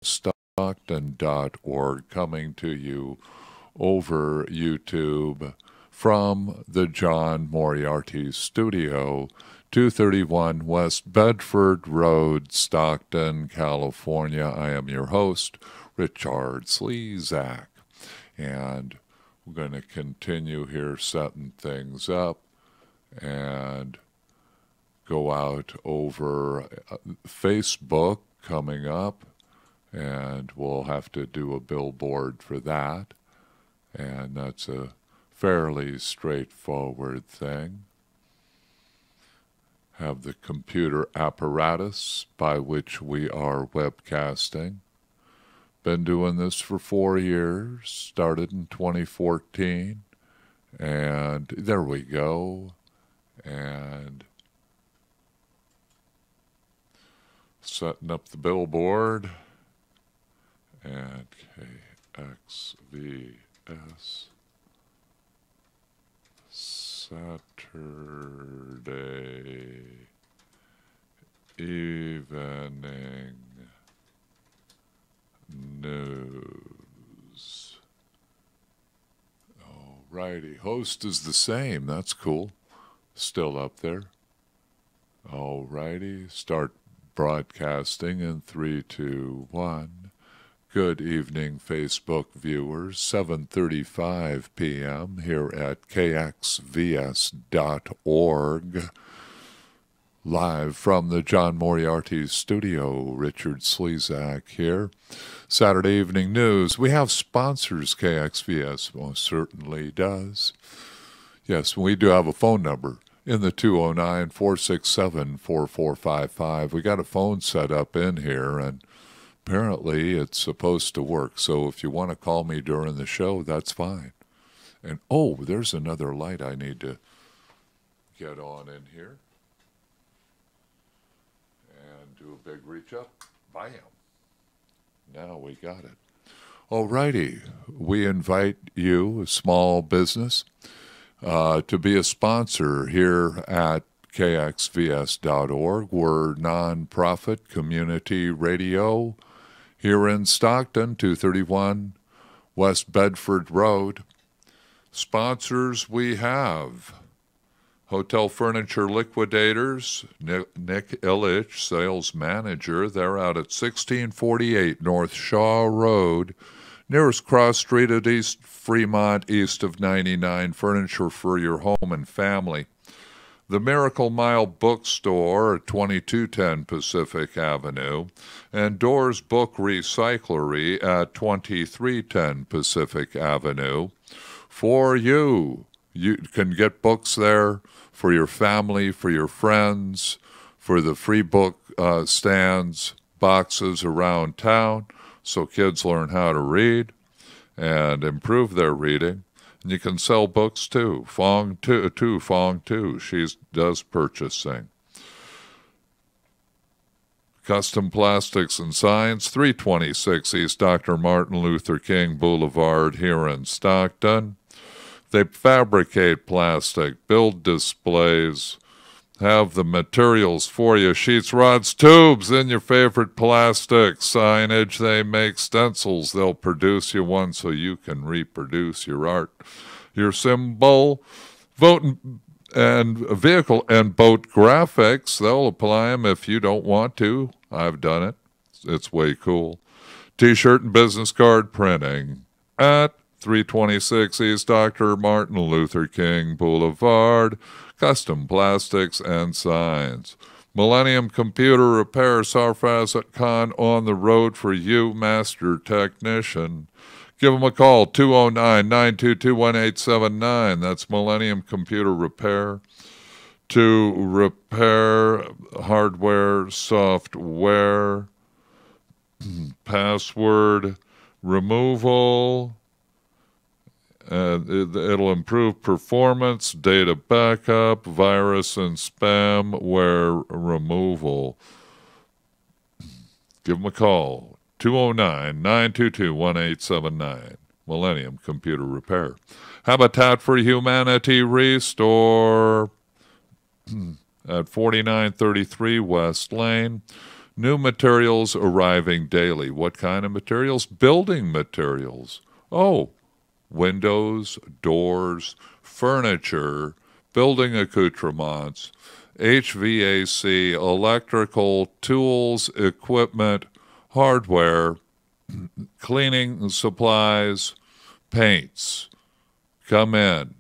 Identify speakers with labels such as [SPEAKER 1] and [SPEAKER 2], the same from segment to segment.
[SPEAKER 1] Stockton.org, coming to you over YouTube from the John Moriarty Studio, 231 West Bedford Road, Stockton, California. I am your host, Richard Slezak, and we're going to continue here setting things up and go out over Facebook coming up, and we'll have to do a billboard for that, and that's a fairly straightforward thing. Have the computer apparatus by which we are webcasting. Been doing this for 4 years, started in 2014, and there we go. And setting up the billboard, and KXVS Saturday evening news. Alrighty, host is the same, that's cool. Still up there. Alrighty, start broadcasting in 3, 2, 1. Good evening, Facebook viewers. 7:35 p.m. here at KXVS.org. Live from the John Moriarty Studio. Richard Slezak here. Saturday evening news. We have sponsors, KXVS most certainly does. Yes, we do have a phone number in the 209-467-4455. We got a phone set up in here, and apparently it's supposed to work. So if you want to call me during the show, that's fine. And, oh, there's another light I need to get on in here. And do a big reach up. Bam. Now we got it. All righty. We invite you, a small business, to be a sponsor here at KXVS.org. We're nonprofit community radio here in Stockton, 231 West Bedford Road. Sponsors we have Hotel Furniture Liquidators, Nick Illich, sales manager. They're out at 1648 North Shaw Road, nearest cross street at East Fremont, east of 99. Furniture for your home and family. The Miracle Mile Bookstore at 2210 Pacific Avenue, and Doors Book Recyclery at 2310 Pacific Avenue. For you, you can get books there for your family, for your friends, for the free book stands, boxes around town, so kids learn how to read and improve their reading. And you can sell books too. Fong too. She does purchasing. Custom Plastics and Signs, 326 East Dr. Martin Luther King Boulevard here in Stockton. They fabricate plastic, build displays, have the materials for you. Sheets, rods, tubes, in your favorite plastic. Signage, they make stencils. They'll produce you one so you can reproduce your art. Your symbol, vote and vehicle and boat graphics. They'll apply them if you don't want to. I've done it. It's way cool. T-shirt and business card printing at 326 East Dr. Martin Luther King Boulevard. Custom Plastics and Signs. Millennium Computer Repair, Sarfazet on the road for you, Master Technician. Give them a call, 209-922-1879. That's Millennium Computer Repair. To repair hardware, software, password removal. It'll improve performance, data backup, virus and spamware removal. Give them a call, 209-922-1879. Millennium Computer Repair. Habitat for Humanity Restore at 4933 West Lane. New materials arriving daily. What kind of materials? Building materials. Oh, windows, doors, furniture, building accoutrements, HVAC, electrical, tools, equipment, hardware, cleaning supplies, paints. Come in,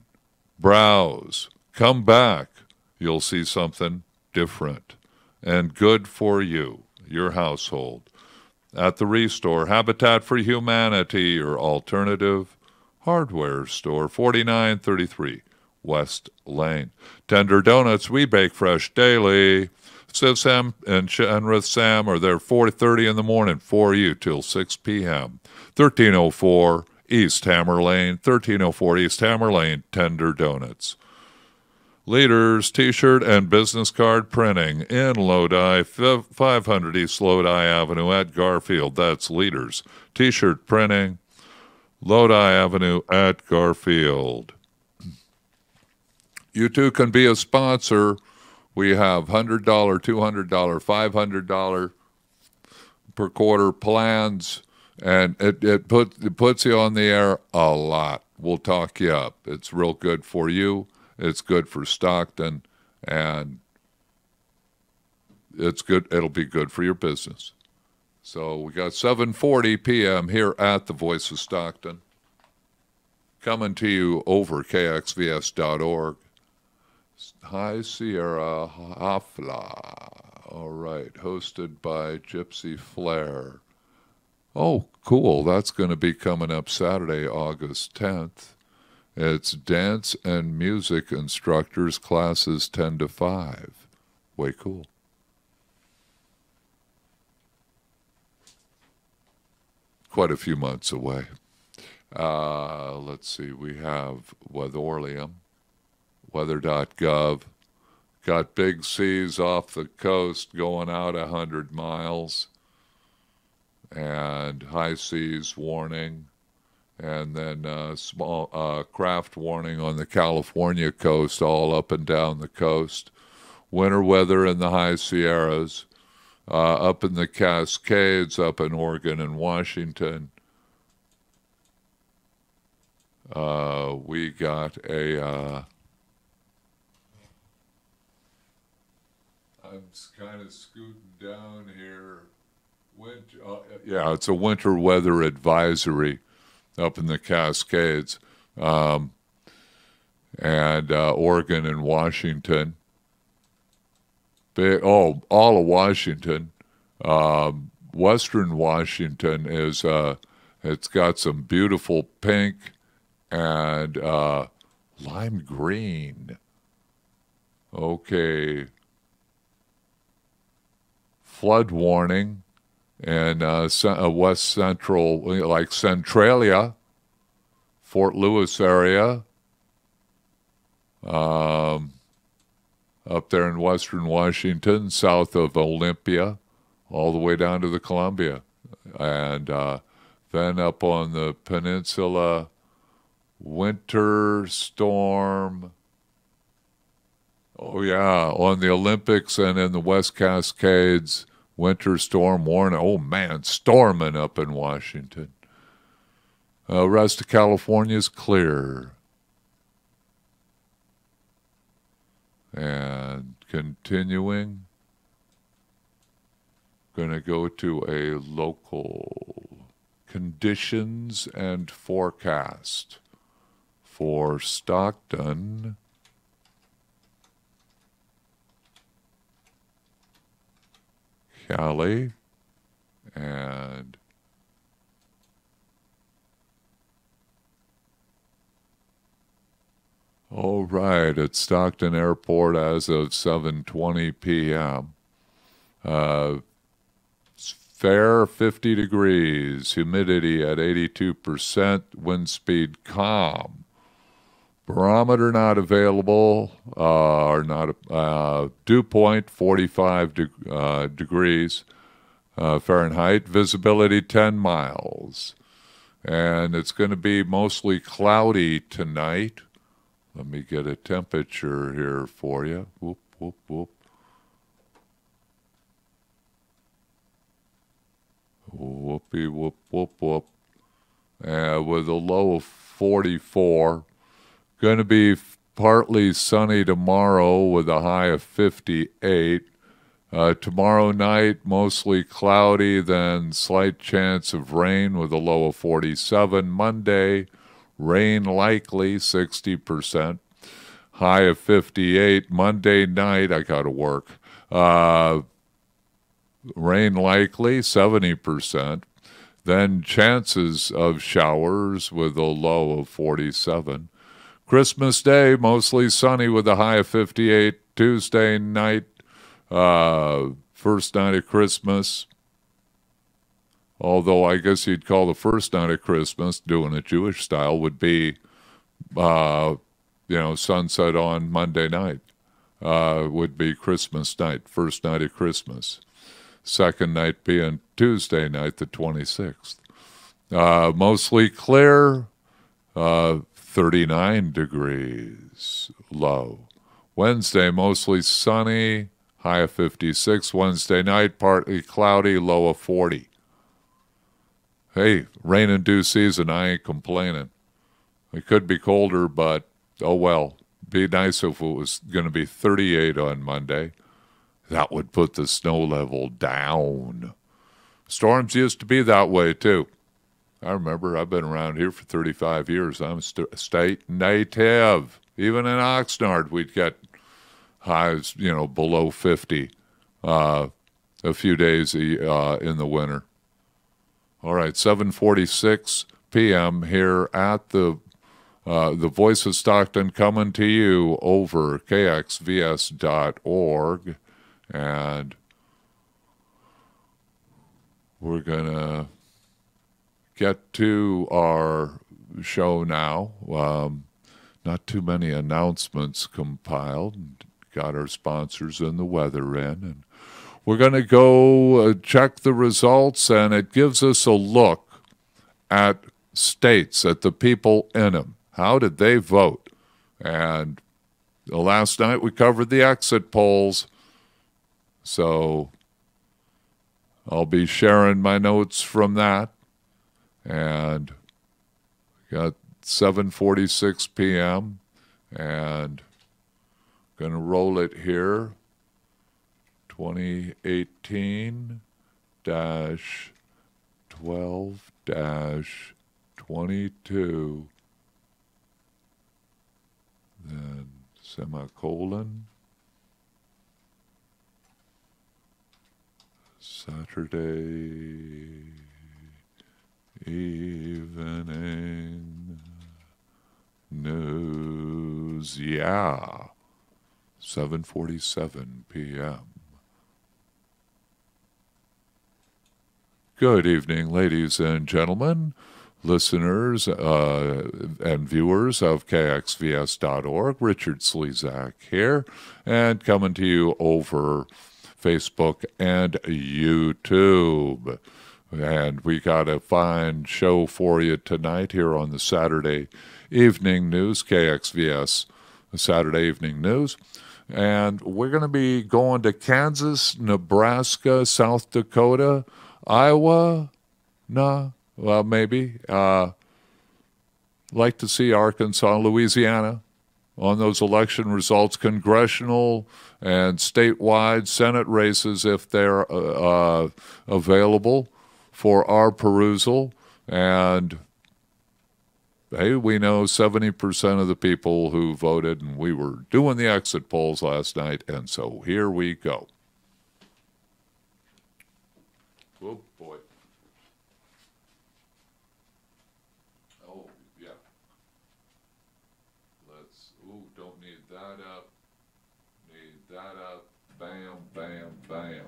[SPEAKER 1] browse, come back. You'll see something different and good for you, your household. At the Restore, Habitat for Humanity, your alternative hardware store, 4933 West Lane. Tender Donuts, we bake fresh daily. Siv Sam and Shenrith Sam are there 4:30 in the morning for you till 6 p.m. 1304 East Hammer Lane, 1304 East Hammer Lane, Tender Donuts. Leaders T-shirt and business card printing in Lodi, 500 East Lodi Avenue at Garfield. That's Leaders T-shirt printing, Lodi Avenue at Garfield. You too can be a sponsor. We have $100, $200, $500 per quarter plans, and it puts you on the air a lot. We'll talk you up. It's real good for you. It's good for Stockton, and it's good. It'll be good for your business. So we got 7:40 p.m. here at the Voice of Stockton, coming to you over KXVS.org. High Sierra Hafla. All right, hosted by Gypsy Flair. Oh, cool. That's going to be coming up Saturday, August 10th. It's dance and music instructors, classes 10 to 5. Way cool. Quite a few months away. Let's see. We have Weatherlium, weather.gov. Got big seas off the coast going out 100 miles. And high seas warning. And then small craft warning on the California coast, all up and down the coast. Winter weather in the high Sierras, up in the Cascades, up in Oregon and Washington. We got a... I'm kind of scooting down here. Yeah, it's a winter weather advisory up in the Cascades, and Oregon and Washington. All of Washington. Western Washington is, it's got some beautiful pink and lime green. Okay. Flood warning. And west central, like Centralia, Fort Lewis area, up there in western Washington, south of Olympia, all the way down to the Columbia. And then up on the peninsula, winter storm. Oh, yeah, on the Olympics and in the West Cascades, winter storm warning. Oh, man, storming up in Washington. Rest of California is clear. And continuing, going to go to a local conditions and forecast for Stockton. Cali, and all right, at Stockton Airport as of 7:20 p.m. Fair 50 degrees, humidity at 82%, wind speed calm. Barometer not available, or not, dew point 45 degrees Fahrenheit, visibility 10 miles. And it's going to be mostly cloudy tonight. Let me get a temperature here for you. Whoop, whoop, whoop. Whoopee, whoop, whoop, whoop. With a low of 44. Going to be partly sunny tomorrow with a high of 58. Tomorrow night, mostly cloudy, then slight chance of rain with a low of 47. Monday, rain likely, 60%. High of 58. Monday night, I got to work. Rain likely, 70%. Then chances of showers with a low of 47. Christmas Day, mostly sunny with a high of 58. Tuesday night, first night of Christmas. Although I guess you'd call the first night of Christmas, doing it Jewish style, would be, sunset on Monday night. Would be Christmas night, first night of Christmas. Second night being Tuesday night, the 26th. Mostly clear, 39 degrees low. Wednesday, mostly sunny, high of 56. Wednesday night, partly cloudy, low of 40. Hey, rain and dew season, I ain't complaining. It could be colder, but oh well. Be nice if it was going to be 38 on Monday. That would put the snow level down. Storms used to be that way, too. I remember I've been around here for 35 years. I'm a state native. Even in Oxnard, we'd get highs, below 50 a few days in the winter. All right, 7:46 p.m. here at the Voice of Stockton, coming to you over KXVS.org. And we're going to get to our show now. Not too many announcements compiled. Got our sponsors and the weather in. And we're going to go check the results, and it gives us a look at states, at the people in them. How did they vote? And last night we covered the exit polls. So I'll be sharing my notes from that. And got 7:46 p.m. and going to roll it here. 2018-12-22. Then semicolon. Saturday evening news. Yeah. 7:47 p.m. Good evening, ladies and gentlemen, listeners and viewers of KXVS.org. Richard Slezak here, and coming to you over Facebook and YouTube. And we got a fine show for you tonight here on the Saturday Evening News, KXVS Saturday Evening News. And we're going to be going to Kansas, Nebraska, South Dakota, Iowa. Well, maybe. Like to see Arkansas, Louisiana on those election results, congressional and statewide Senate races if they're available for our perusal. And hey, we know 70% of the people who voted, and we were doing the exit polls last night, and so here we go. Oh, boy. Oh, yeah. Don't need that up. Need that up. Bam, bam, bam.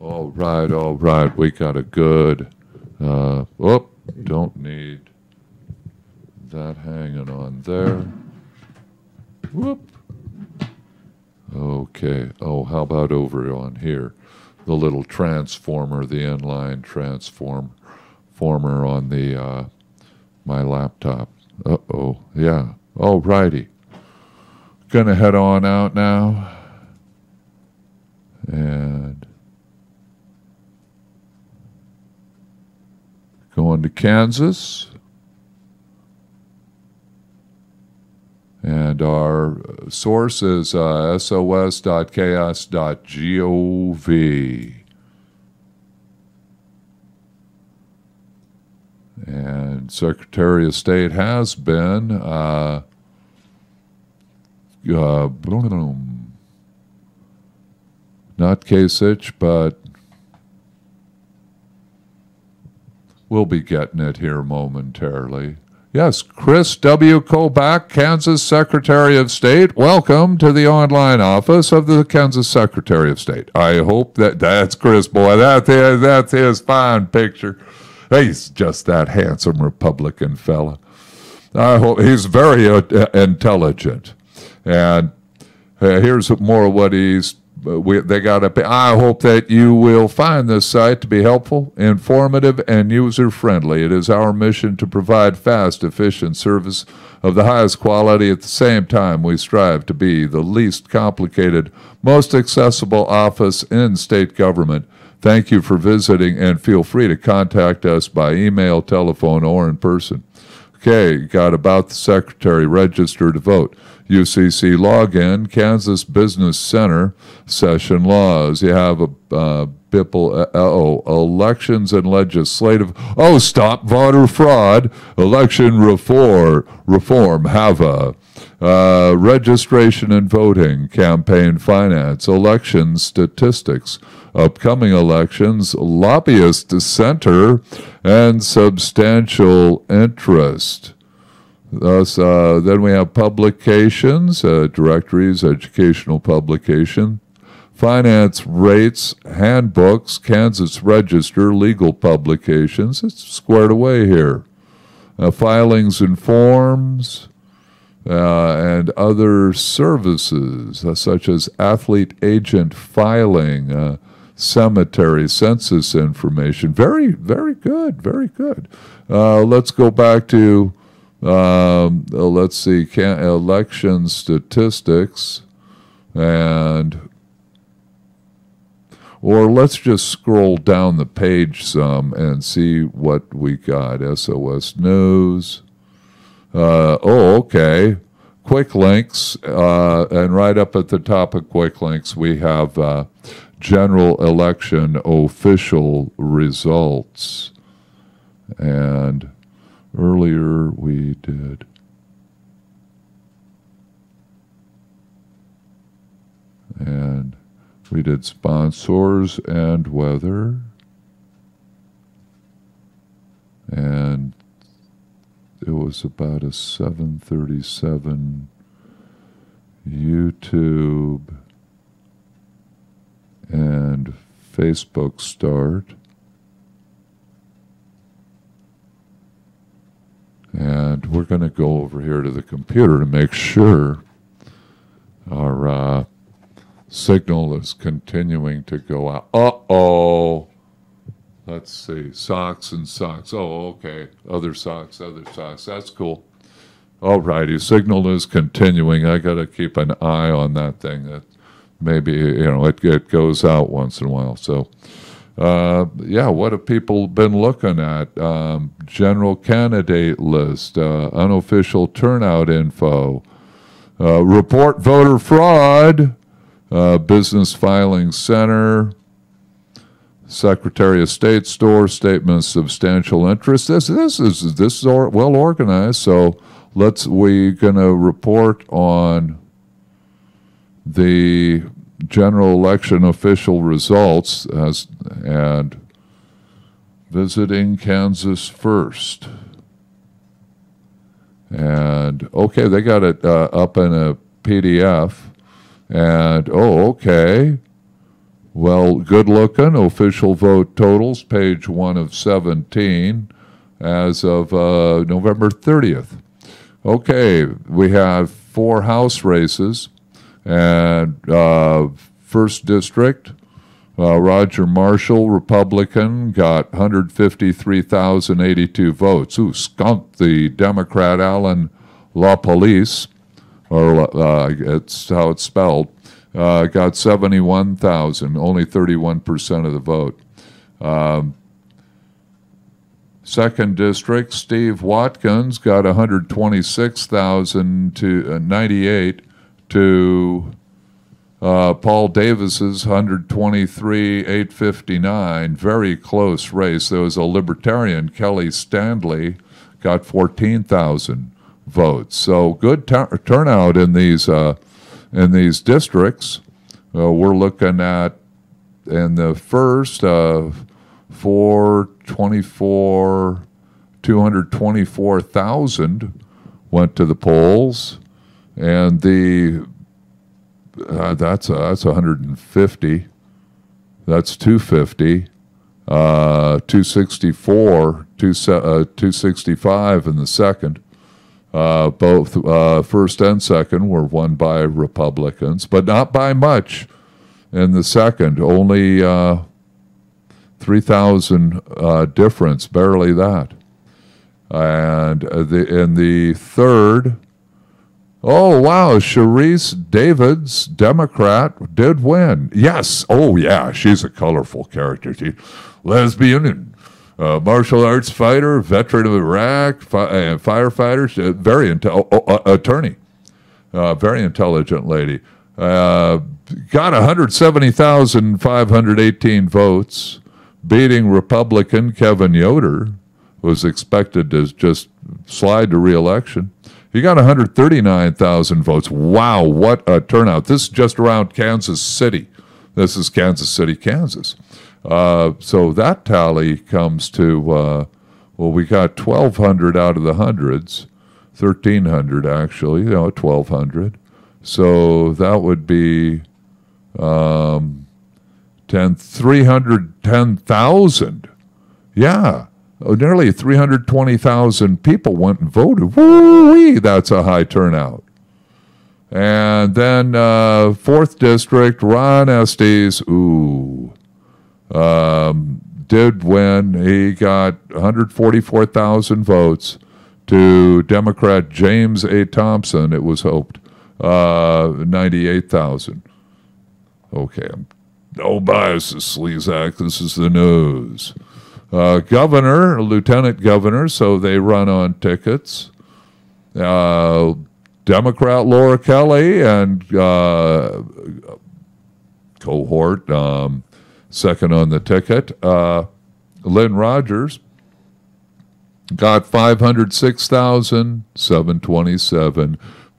[SPEAKER 1] All right. We got a good, don't need that hanging on there. Whoop. Okay. Oh, how about over on here? The little transformer, the inline transformer on the my laptop. Uh-oh. Yeah. All righty. Gonna head on out now. And Going to Kansas. And our source is sos.ks.gov. And Secretary of State has been not Kasich, but we'll be getting it here momentarily. Yes, Chris W. Kobach, Kansas Secretary of State. Welcome to the online office of the Kansas Secretary of State. I hope that's Chris, boy. That's his fine picture. He's just that handsome Republican fella. I hope he's very intelligent. And here's more of what they got up. I hope that you will find this site to be helpful, informative, and user-friendly. It is our mission to provide fast, efficient service of the highest quality. At the same time, we strive to be the least complicated, most accessible office in state government. Thank you for visiting, and feel free to contact us by email, telephone, or in person. Okay, got about the Secretary, register to vote. UCC login, Kansas Business Center, session laws. You have a elections and legislative. Oh, stop voter fraud. Election reform. Have a registration and voting, campaign finance, election statistics, upcoming elections, lobbyist center, and substantial interest. Thus, then we have publications, directories, educational publication, finance rates, handbooks, Kansas Register, legal publications. It's squared away here. Filings and forms, and other services, such as athlete agent filing, cemetery, census information. Very, very good, very good. Let's go back to let's see, election statistics, or let's just scroll down the page some and see what we got. SOS News. Okay. Quick links, and right up at the top of quick links, we have general election official results. And earlier we did sponsors and weather, and it was about a 7:37 YouTube and Facebook start. And we're going to go over here to the computer to make sure our signal is continuing to go out. Uh-oh. Let's see. Socks and socks. Oh, okay. Other socks, other socks. That's cool. All righty. Signal is continuing. I got to keep an eye on that thing. That maybe, it goes out once in a while. So, yeah, what have people been looking at? General candidate list, unofficial turnout info, report voter fraud, business filing center, Secretary of State store, statement of substantial interest. This is well organized. So we're gonna report on the general election official results and visiting Kansas first. And okay, they got it up in a PDF. And okay. Well, good looking. Official vote totals, page 1 of 17, as of November 30th. Okay, we have 4 House races, and first district, Roger Marshall, Republican, got 153,082 votes. Ooh, skunked the Democrat Alan LaPolice, or it's how it's spelled. Got 71,000, only 31% of the vote. Second district, Steve Watkins got 126,000 to 98 to Paul Davis's 123,859. Very close race. There was a Libertarian, Kelly Stanley, got 14,000 votes. So good turnout in these districts. We're looking at in the first 224,000 went to the polls, and that's 150. That's 250. 264, 265 in the second. Both first and second were won by Republicans, but not by much in the second. Only 3,000 difference, barely that. And in the third, oh, wow, Sharice Davids, Democrat, did win. Yes, oh, yeah, she's a colorful character. Lesbian and martial arts fighter, veteran of Iraq, firefighter, very attorney, very intelligent lady. Got 170,518 votes, beating Republican Kevin Yoder, who was expected to just slide to re-election. He got 139,000 votes. Wow, what a turnout. This is just around Kansas City. This is Kansas City, Kansas. So that tally comes to, well, we got 1,200 out of the hundreds, 1,300 actually, 1,200. So that would be 310,000. Yeah. Nearly 320,000 people went and voted. Woo-wee, that's a high turnout. And then 4th District, Ron Estes, did win. He got 144,000 votes to Democrat James A. Thompson, it was hoped, 98,000. Okay, no biases, Slezak. This is the news. Governor, lieutenant governor, so they run on tickets. Democrat Laura Kelly and cohort, second on the ticket. Lynn Rogers got 506,727,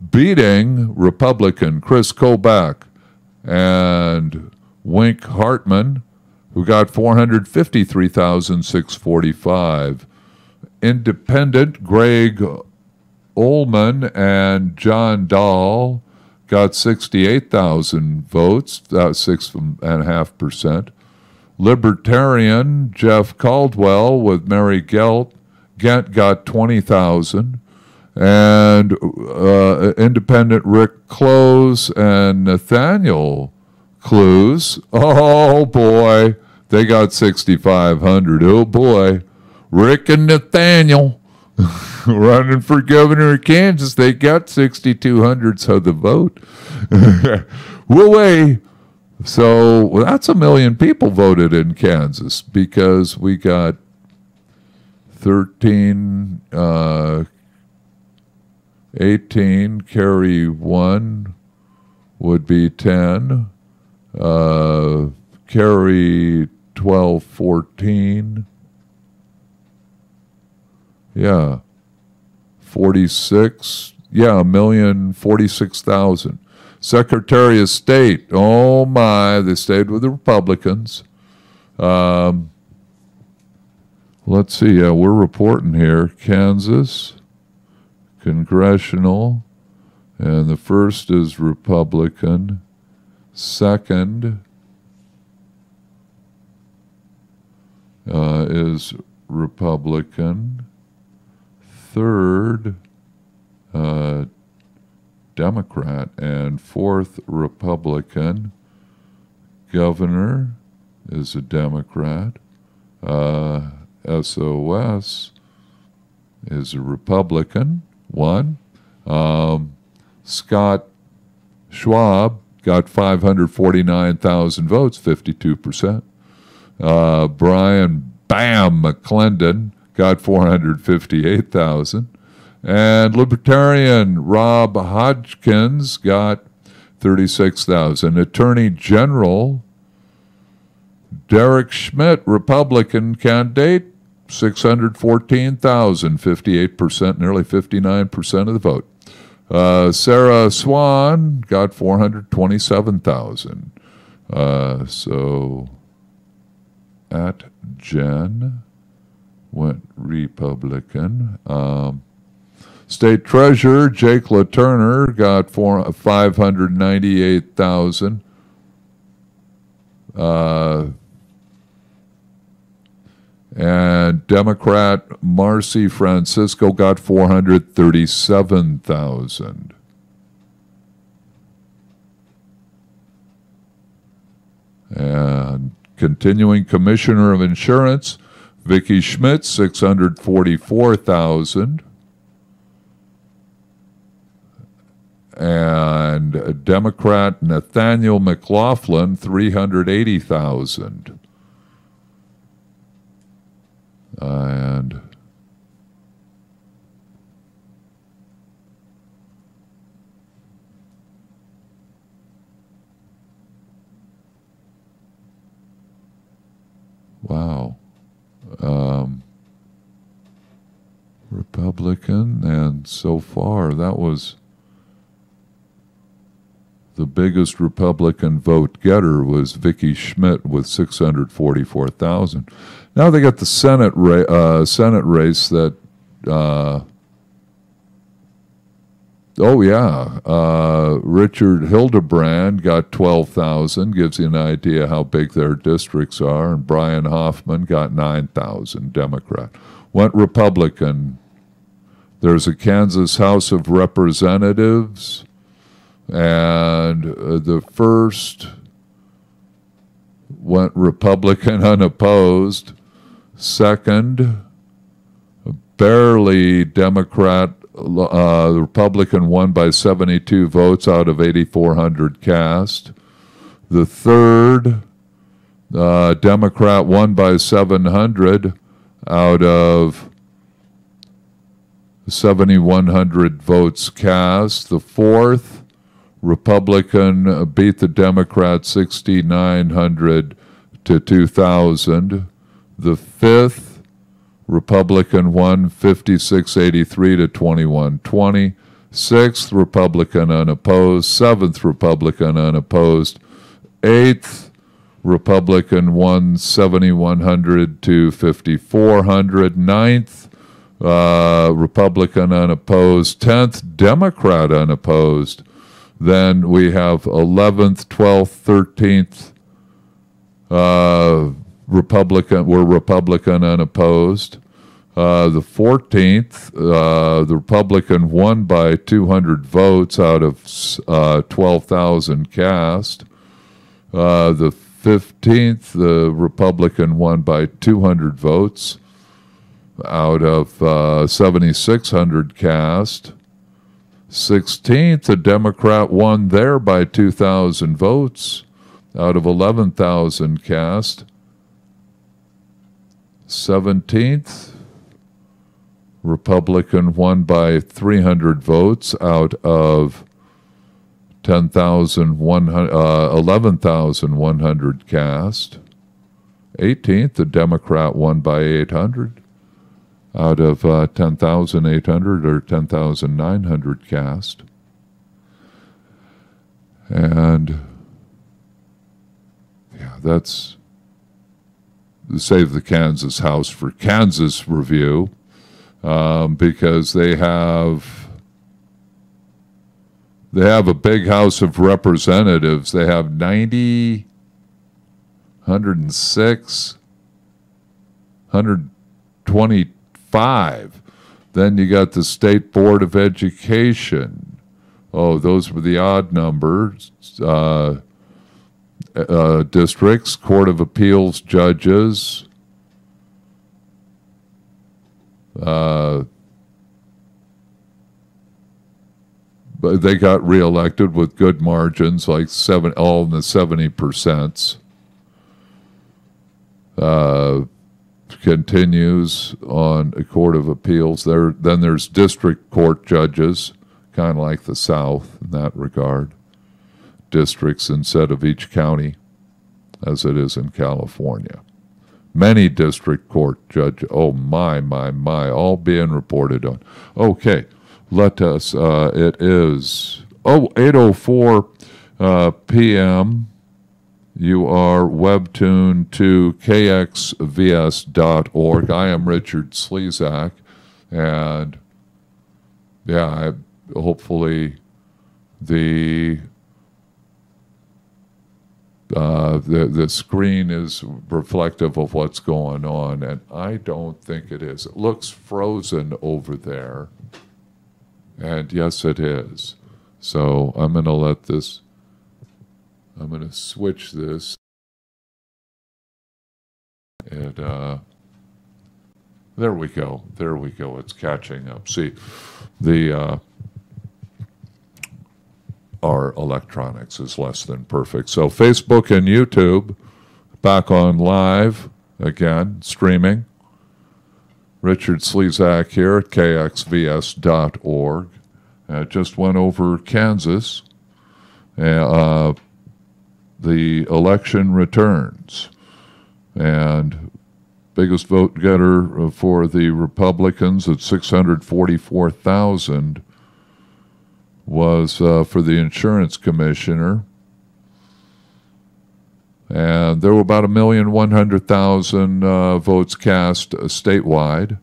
[SPEAKER 1] beating Republican Chris Kobach and Wink Hartman, who got 453,645. Independent Greg Ullman and John Dahl got 68,000 votes, 6.5%. Libertarian Jeff Caldwell with Mary Gent got 20,000. And Independent Rick Close and Nathaniel Clues, oh boy, they got 6,500. Oh boy, Rick and Nathaniel running for governor of Kansas, they got 6,200 so the vote. Woo-wee. So that's 1 million people voted in Kansas because we got 13, 18, carry 1 would be 10. Carry 12, 14. Yeah. 46. Yeah, 1,046,000. Secretary of State. Oh my, they stayed with the Republicans. Let's see. Yeah, we're reporting here. Kansas, congressional, and the first is Republican. Second is Republican. Third, Democrat. And fourth, Republican. Governor is a Democrat. SOS is a Republican. One. Scott Schwab got 549,000 votes, 52%. Brian Bam McClendon got got 458,000. And Libertarian Rob Hodgkins got 36,000. Attorney General Derek Schmidt, Republican candidate, 614,000, 58%, nearly 59% of the vote. Sarah Swan got 427,000. So at Jen went Republican. State Treasurer Jake LaTurner got 598,000. And Democrat Marcy Francisco got 437,000. And continuing Commissioner of Insurance Vicki Schmidt, 644,000. And Democrat Nathaniel McLaughlin, 380,000. And wow. Republican, and so far that was the biggest Republican vote getter was Vicki Schmidt with 644,000. Now they got the Senate race that, Richard Hildebrand got 12,000, gives you an idea how big their districts are, and Brian Hoffman got 9,000, Democrat. Went Republican. There's a Kansas House of Representatives, and the first went Republican unopposed. Second, barely Democrat. The Republican won by 72 votes out of 8,400 cast. The third, Democrat won by 700 out of 7,100 votes cast. The fourth, Republican beat the Democrat 6,900 to 2,000. The fifth, Republican won 5683 to 2120. Sixth, Republican unopposed. Seventh, Republican unopposed. Eighth, Republican won 7,100 to 5,400. Ninth, Republican unopposed. 10th, Democrat unopposed. Then we have 11th, 12th, 13th Republican unopposed. The 14th, the Republican won by 200 votes out of 12,000 cast. The 15th, the Republican won by 200 votes out of 7,600 cast. 16th, the Democrat won there by 2,000 votes out of 11,000 cast. 17th, Republican won by 300 votes out of 11,100 cast. 18th, the Democrat won by 800 out of 10,800 or 10,900 cast. And yeah, that's save the Kansas House for Kansas review, because they have a big House of Representatives. They have 90, 106, 125. Then you got the State Board of Education. Oh, those were the odd numbers. Districts, Court of Appeals judges, but they got reelected with good margins, like all in the 70%. continues on a court of appeals. Then there's district court judges, kind of like the South in that regard. Districts instead of each county, as it is in California. Many district court judges, oh my, all being reported on. Okay, let us, it is, 8:04 p.m. You are webtuned to KXVS.org. I am Richard Slezak, and yeah, hopefully the screen is reflective of what's going on, and I don't think it is. It looks frozen over there, and yes, it is. So I'm going to let this, I'm going to switch this, and there we go, it's catching up. See, our electronics is less than perfect. So Facebook and YouTube, back on live again, streaming. Richard Slezak here at KXVS.org. Just went over Kansas. The election returns. And biggest vote getter for the Republicans at 644,000 was for the insurance commissioner, and there were about 1,100,000 votes cast statewide.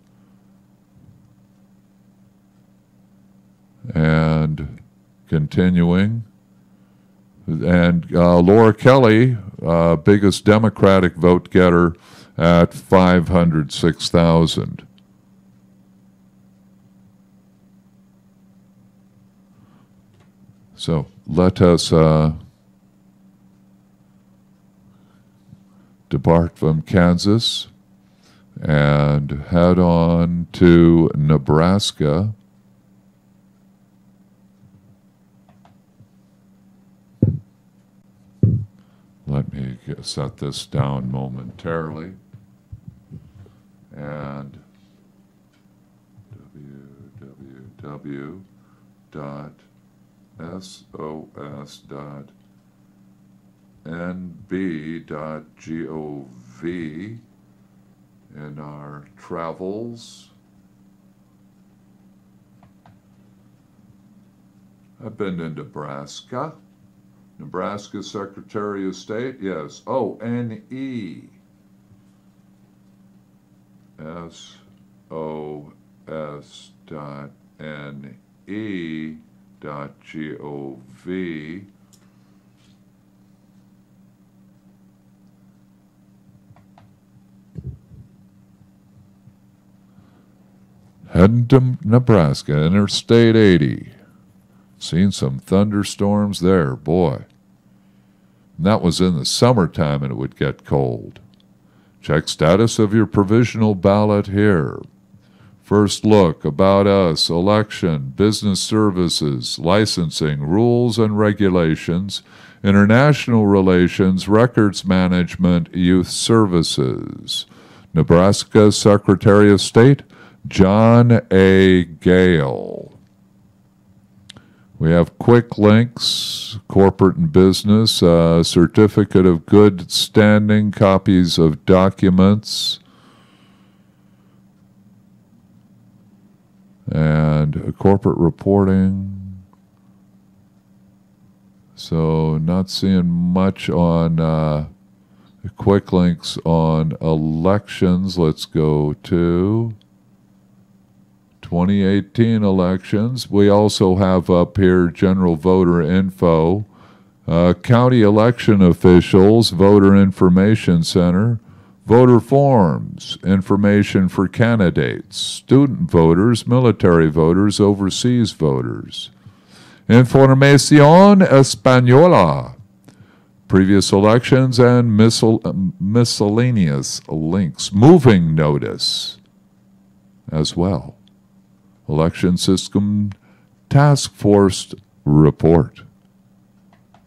[SPEAKER 1] And continuing, and Laura Kelly, biggest Democratic vote getter at 506,000. So let us depart from Kansas and head on to Nebraska. Let me set this down momentarily. And www.sos.nb.gov in our travels. I've been to Nebraska. Nebraska Secretary of State, yes. Oh, NESOS.NE.gov. Heading to Nebraska, Interstate 80. Seen some thunderstorms there, boy. And that was in the summertime and it would get cold. Check status of your provisional ballot here. First look, about us, election, business services, licensing, rules and regulations, international relations, records management, youth services. Nebraska Secretary of State, John A. Gale. We have quick links, corporate and business, certificate of good standing, copies of documents, and corporate reporting. So not seeing much on quick links on elections. Let's go to 2018 elections. We also have up here general voter info, county election officials, voter information center, voter forms, information for candidates, student voters, military voters, overseas voters. Información Española, previous elections and miscellaneous links. Moving notice as well. Election System Task Force report.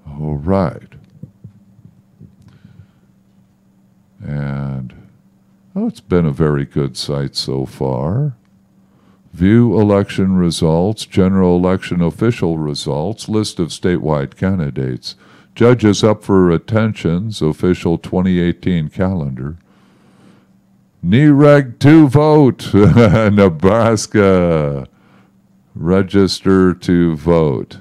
[SPEAKER 1] All right. And Oh, it's been a very good site so far. View election results, general election official results, list of statewide candidates, judges up for attentions, official 2018 calendar. NEREG 2 vote, Nebraska. Register to vote.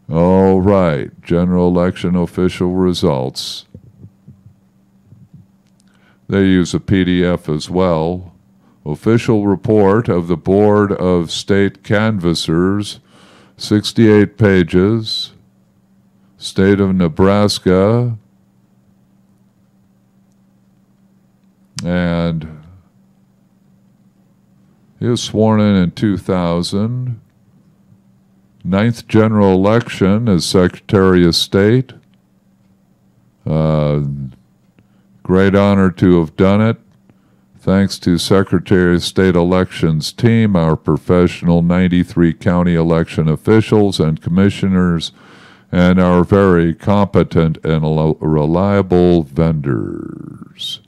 [SPEAKER 1] All right, general election official results. They use a PDF as well. Official report of the Board of State Canvassers, 68 pages. State of Nebraska. And he was sworn in 2000. 9th general election as Secretary of State. Great honor to have done it. Thanks to Secretary of State Elections team, our professional 93 county election officials and commissioners, and our very competent and reliable vendors.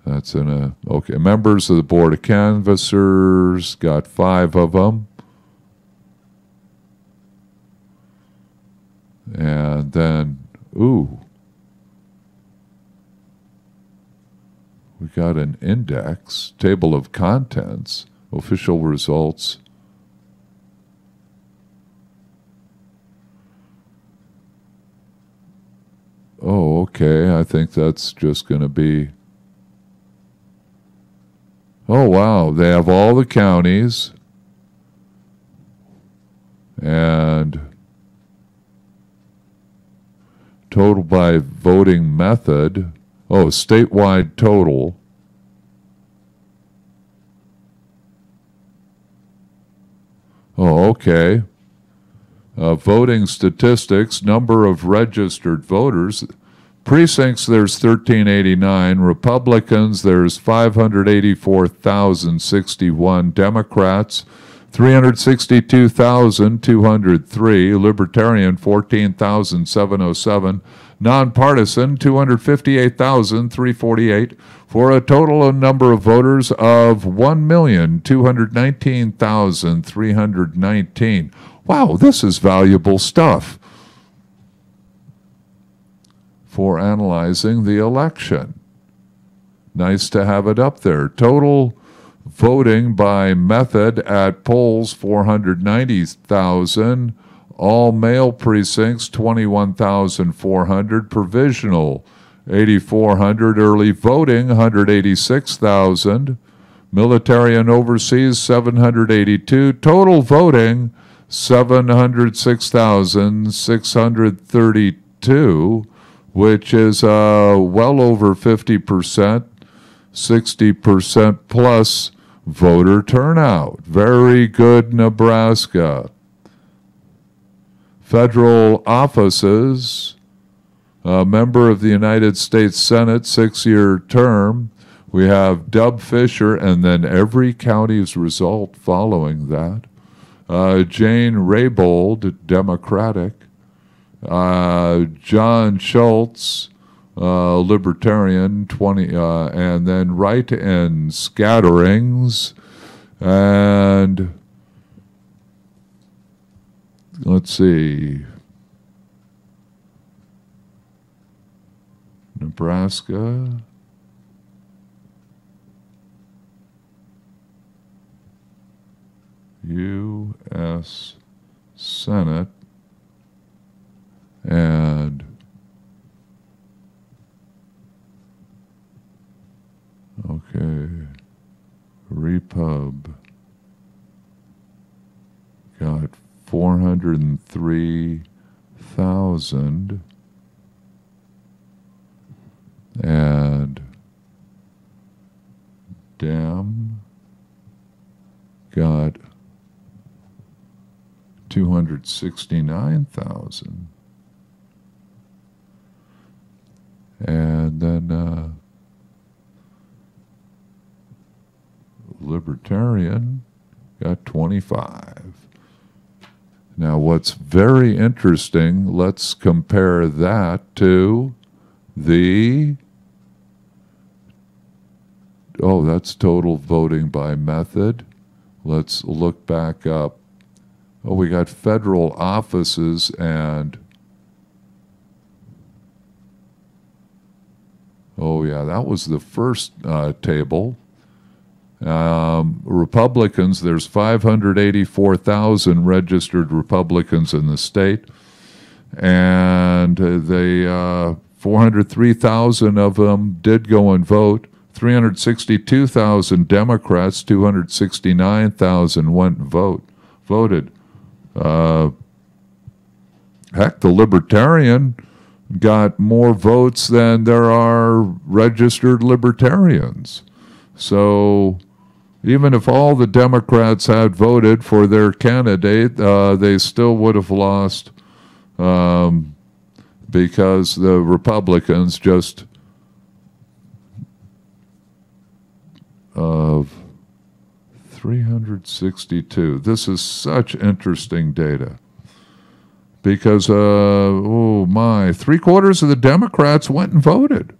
[SPEAKER 1] That's in a, okay, members of the Board of Canvassers, got 5 of them. And then, ooh, we got an index, table of contents, official results. Oh, okay, I think that's just going to be, oh, wow, they have all the counties and total by voting method. Oh, statewide total. Oh, okay. Voting statistics, number of registered voters. Precincts, there's 1389. Republicans, there's 584,061. Democrats, 362,203. Libertarian, 14,707. Nonpartisan, 258,348, for a total number of voters of 1,219,319. Wow, this is valuable stuff for analyzing the election. Nice to have it up there. Total voting by method at polls, 490,000. All mail precincts, 21,400. Provisional, 8,400. Early voting, 186,000. Military and overseas, 782. Total voting, 706,632, which is well over 50%, 60% plus voter turnout. Very good, Nebraska. Federal offices, a member of the United States Senate, 6-year term. We have Dub Fisher, and then every county's result following that. Jane Raybould, Democratic. John Schultz, Libertarian, 20, and then write-in scatterings. And let's see, Nebraska. U.S. Senate and okay, Repub got 403,000 and Dem got 269,000. And then Libertarian got 25. Now what's very interesting, let's compare that to the Oh, that's total voting by method. Let's look back up. Oh, we got federal offices and... Oh, yeah, that was the first table. Republicans, there's 584,000 registered Republicans in the state, and 403,000 of them did go and vote. 362,000 Democrats, 269,000 went and voted. Heck, the Libertarian got more votes than there are registered Libertarians. So even if all the Democrats had voted for their candidate, they still would have lost because the Republicans just of 362. This is such interesting data because, oh my, 3/4 of the Democrats went and voted.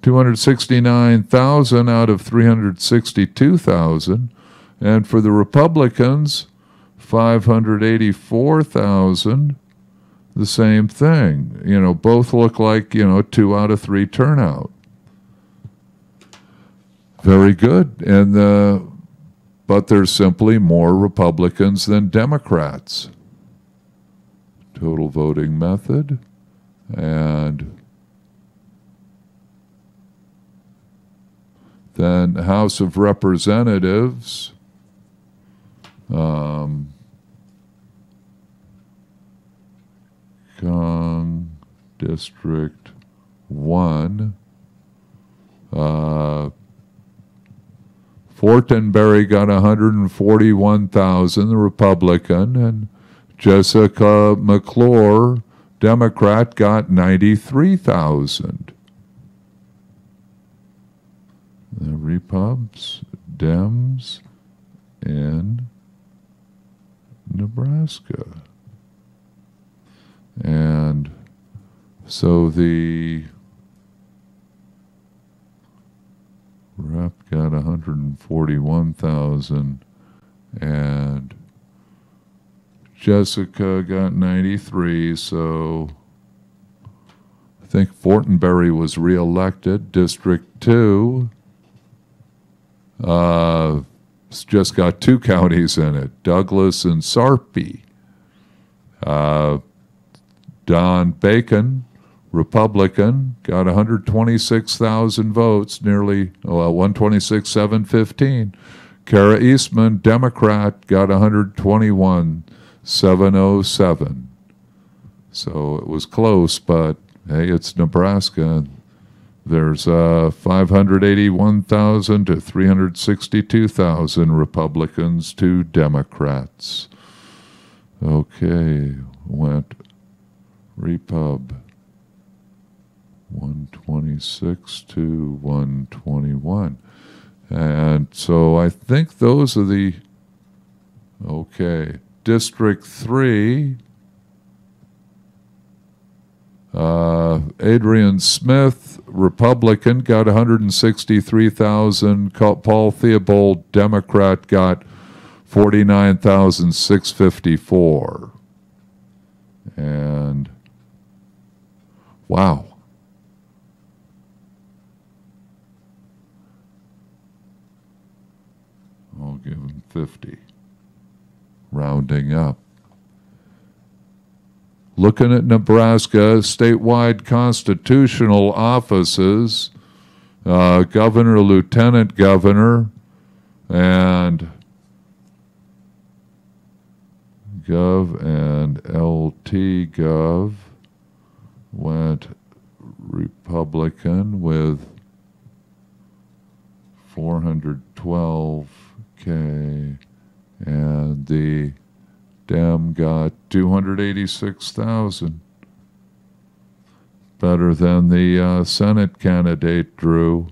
[SPEAKER 1] 269,000 out of 362,000. And for the Republicans, 584,000, the same thing. You know, both look like, 2 out of 3 turnout. Very good. But there's simply more Republicans than Democrats. Total voting method. And then House of Representatives, District 1, Fortenberry got 141,000, the Republican, and Jessica McClure, Democrat, got 93,000. The Repubs, Dems in Nebraska. And so the Rep got 141,000 and Jessica got 93, so I think Fortenberry was reelected. District 2 it's just got 2 counties in it, Douglas and Sarpy. Don Bacon, Republican, got 126,000 votes, nearly 126,715. Kara Eastman, Democrat, got 121,707. So it was close, but hey, it's Nebraska. There's 581,000 to 362,000 Republicans to Democrats. Okay, went Repub 126 to 121. And so I think those are the, okay, District 3, Adrian Smith, Republican, got 163,000. Paul Theobald, Democrat, got 49,654. And wow. I'll give him 50. Rounding up. Looking at Nebraska, statewide constitutional offices, governor, lieutenant governor, and Gov and LT Gov went Republican with 412K, and the Dem got 286,000. Better than the Senate candidate drew.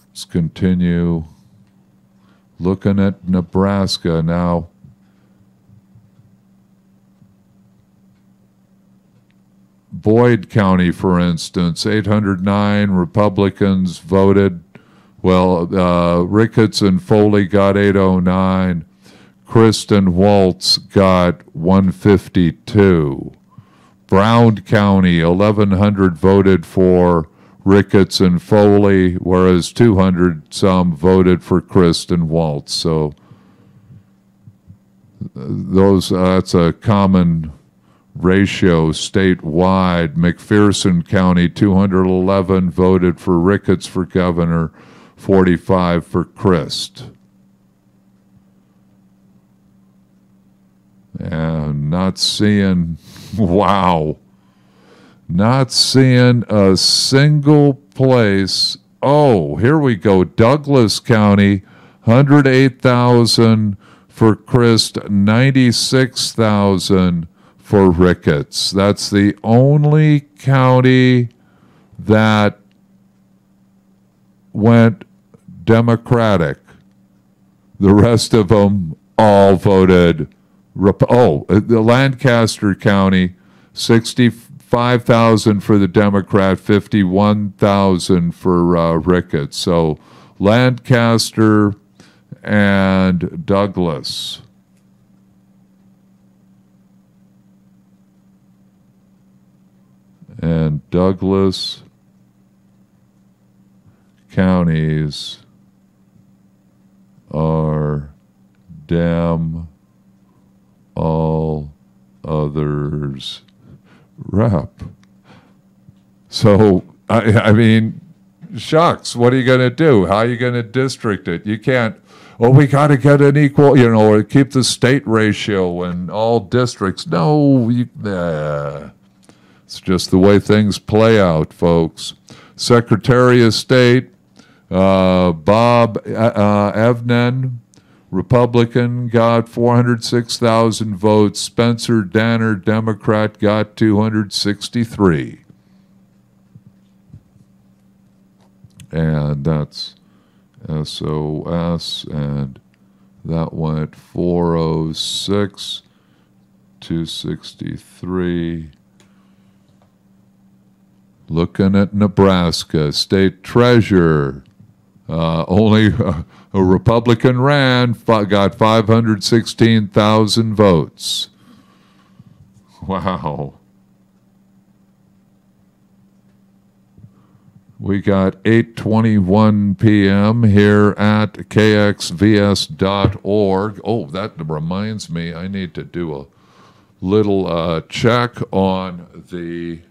[SPEAKER 1] Let's continue looking at Nebraska now. Boyd County, for instance, 809 Republicans voted. Well, Ricketts and Foley got 809. Kristen Waltz got 152. Brown County, 1,100 voted for Ricketts and Foley, whereas 200 some voted for Kristen Waltz. So that's a common ratio statewide. McPherson County, 211 voted for Ricketts for governor, 45 for Christ. And not seeing, wow, not seeing a single place. Oh, here we go. Douglas County, 108,000 for Christ, 96,000 for Ricketts. That's the only county that went Democratic. The rest of them all voted. The Lancaster County, 65,000 for the Democrat, 51,000 for Ricketts. So Lancaster and Douglas. And Douglas counties are Dem, all others rep. So, I mean, shucks, what are you going to do? How are you going to district it? You can't, we got to get an equal, or keep the state ratio in all districts. No, it's just the way things play out, folks. Secretary of State, Bob Evnen, Republican, got 406,000 votes. Spencer Danner, Democrat, got 263. And that's SOS, and that went 406, 263. Looking at Nebraska, state treasurer, only a Republican ran, got 516,000 votes. Wow. We got 8:21 p.m. here at KXVS.org. Oh, that reminds me, I need to do a little check on the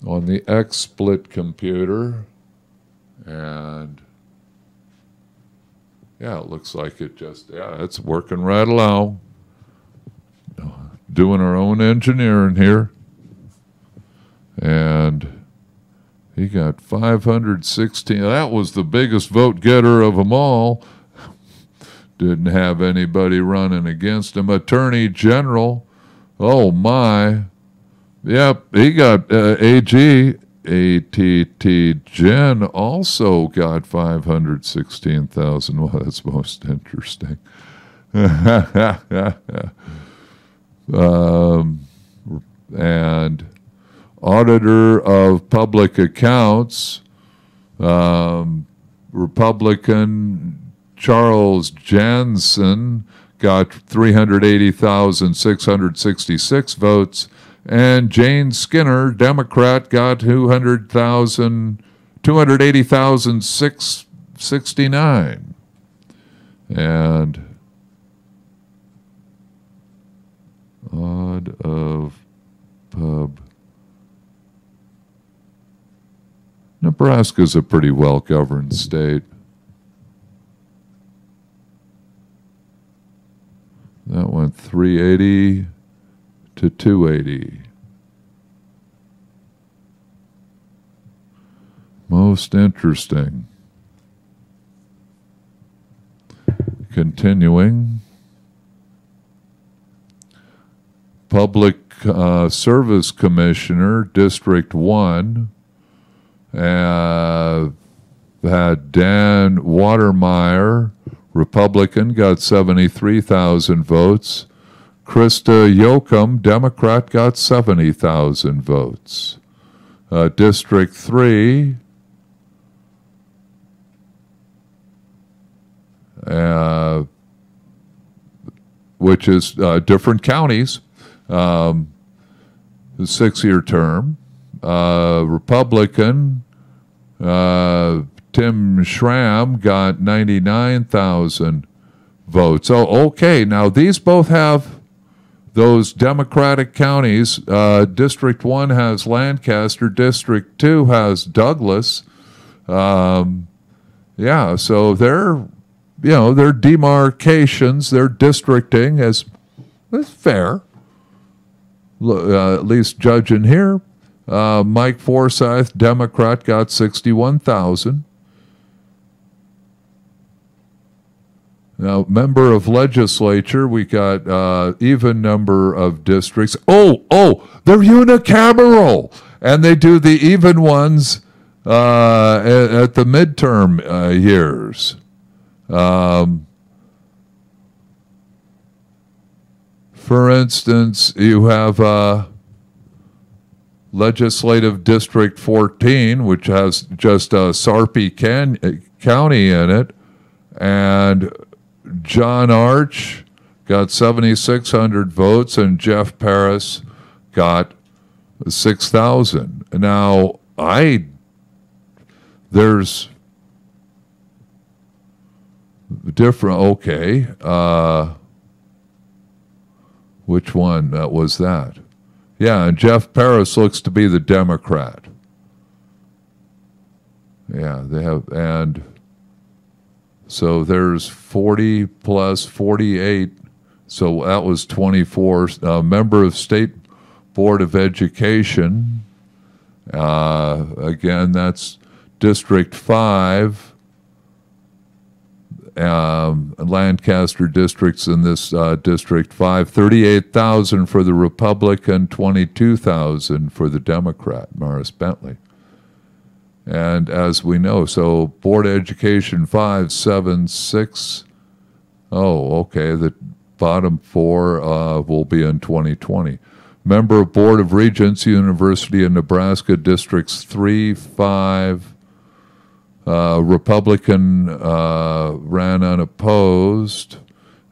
[SPEAKER 1] XSplit computer. And yeah, it looks like it's working right along. Doing our own engineering here. And he got 516. That was the biggest vote getter of them all. Didn't have anybody running against him. Attorney General, oh my. Yep, he got AG. ATT Jen also got 516,000. Well, that's most interesting. And Auditor of Public Accounts, Republican Charles Jansen got 380,666 votes. And Jane Skinner, Democrat, got 280,669. And odd of pub. Nebraska's a pretty well-governed state. That went 380 to 280. Most interesting. Continuing. Public Service Commissioner, District 1, had Dan Watermeyer, Republican, got 73,000 votes. Krista Yoakum, Democrat, got 70,000 votes. District 3, which is different counties, 6-year term. Republican Tim Schramm got 99,000 votes. Oh, okay. Now these both have those Democratic counties. District 1 has Lancaster. District 2 has Douglas. Yeah, so they're demarcations, their districting is fair. At least judging here. Mike Forsyth, Democrat, got 61,000. Now, member of legislature, we got even number of districts. Oh, they're unicameral, and they do the even ones at the midterm years. For instance, you have Legislative District 14, which has just Sarpy County in it, and John Arch got 7,600 votes, and Jeff Paris got 6,000. Now, there's different, okay, which one was that? Yeah, and Jeff Paris looks to be the Democrat. Yeah, they have, and so there's 40 plus 48, so that was 24. Member of State Board of Education, again, that's District 5, Lancaster districts in this District 5, 38,000 for the Republican, 22,000 for the Democrat, Morris Bentley. And as we know, so Board of Education 5, 7, 6. Oh, okay, the bottom 4 will be in 2020. Member of Board of Regents, University of Nebraska, Districts 3, 5. Republican ran unopposed,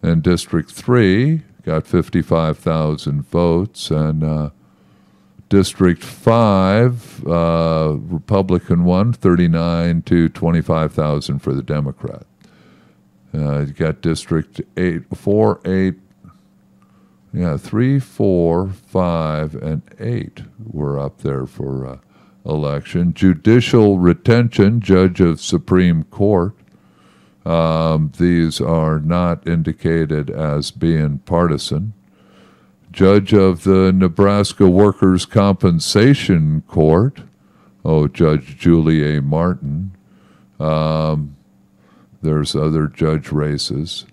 [SPEAKER 1] and District 3 got 55,000 votes, and District 5, Republican won 39 to 25,000 for the Democrat. You got District 8, 4, 8, yeah, 3, 4, 5, and 8 were up there for election. Judicial retention, judge of Supreme Court. These are not indicated as being partisan. Judge of the Nebraska Workers' Compensation Court. Oh, Judge Julie A. Martin. There's other judge races.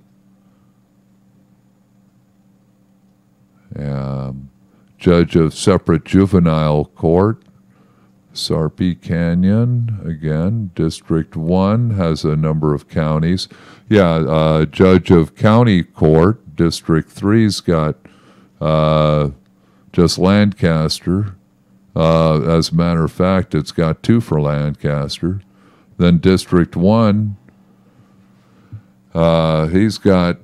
[SPEAKER 1] Judge of Separate Juvenile Court. Sarpy Canyon, again, District 1 has a number of counties. Yeah, Judge of County Court, District 3's got just Lancaster. As a matter of fact, it's got 2 for Lancaster. Then District 1, he's got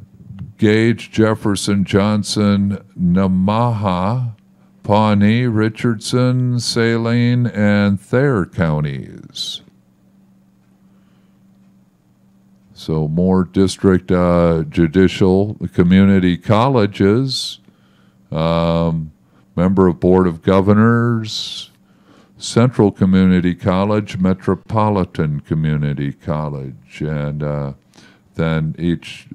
[SPEAKER 1] Gage, Jefferson, Johnson, Namaha, Pawnee, Richardson, Saline, and Thayer counties. So more district judicial community colleges, member of Board of Governors, Central Community College, Metropolitan Community College, and then each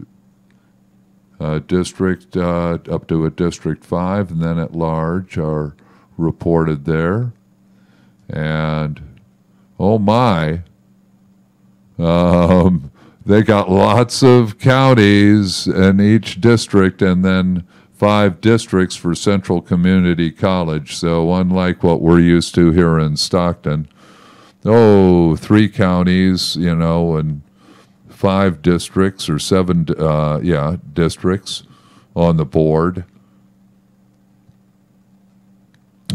[SPEAKER 1] district up to a District 5, and then at large are reported there. And, oh my, they got lots of counties in each district, and then 5 districts for Central Community College. So unlike what we're used to here in Stockton, 3 counties, and 5 districts or 7, districts on the board.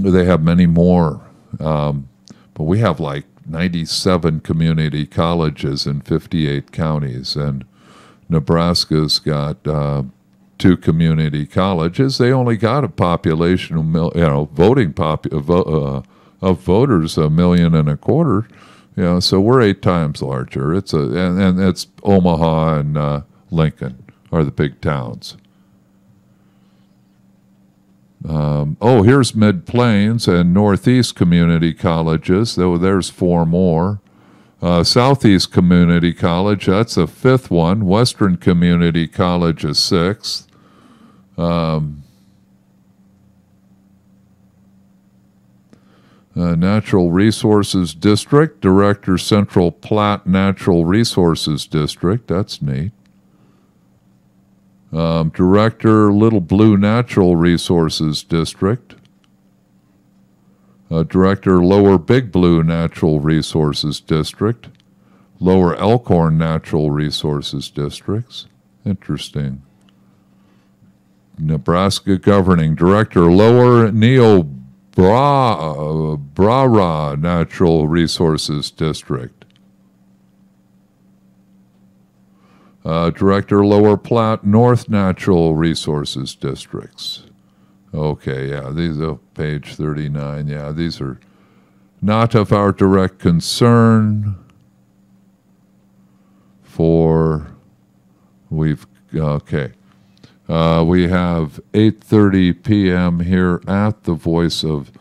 [SPEAKER 1] They have many more, but we have like 97 community colleges in 58 counties, and Nebraska's got 2 community colleges. They only got a population of voting of voters 1.25 million. So we're 8 times larger. And it's Omaha and Lincoln are the big towns. Here's Mid-Plains and Northeast community colleges. There's 4 more. Southeast Community College, that's the 5th one. Western Community College is 6th. Natural Resources District, Director Central Platte Natural Resources District, that's neat. Director Little Blue Natural Resources District. Director Lower Big Blue Natural Resources District. Lower Elkhorn Natural Resources Districts. Interesting. Nebraska Governing Director Lower Niobrara Natural Resources District. Director Lower Platte North Natural Resources Districts. Okay, yeah, these are page 39. Yeah, these are not of our direct concern. We have 8:30 p.m. here at the Voice of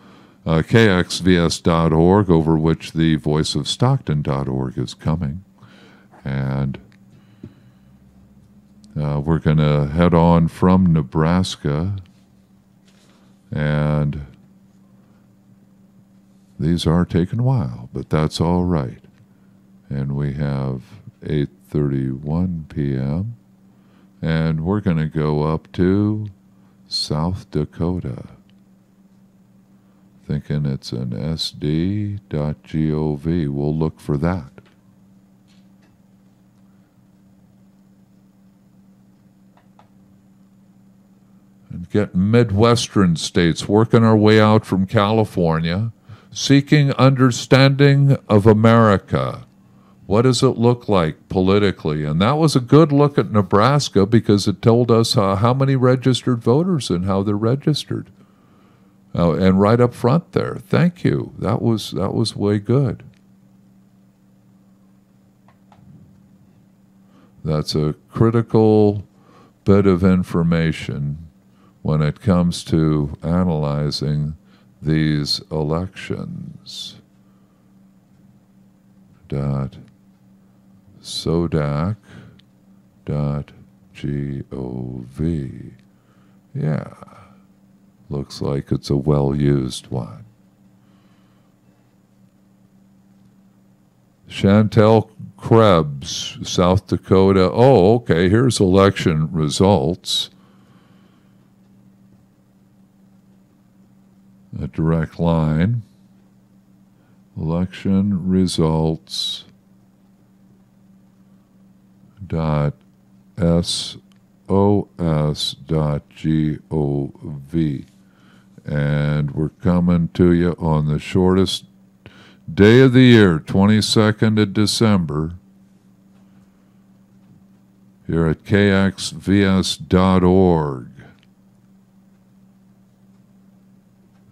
[SPEAKER 1] KXVS.org, over which the Voice of Stockton.org is coming. And we're going to head on from Nebraska. And these are taking a while, but that's all right. And we have 8:31 p.m. And we're going to go up to South Dakota. Thinking it's an sd.gov. We'll look for that. And get Midwestern states, working our way out from California, seeking understanding of America. What does it look like politically? And that was a good look at Nebraska because it told us how many registered voters and how they're registered. And right up front there, thank you. That was way good. That's a critical bit of information when it comes to analyzing these elections. Sodac.gov. Yeah, looks like it's a well-used one. Chantel Krebs, South Dakota. Oh, okay, here's election results. A direct line. Election results .sos.gov. And we're coming to you on the shortest day of the year, 22nd of December, here at KXVS.org.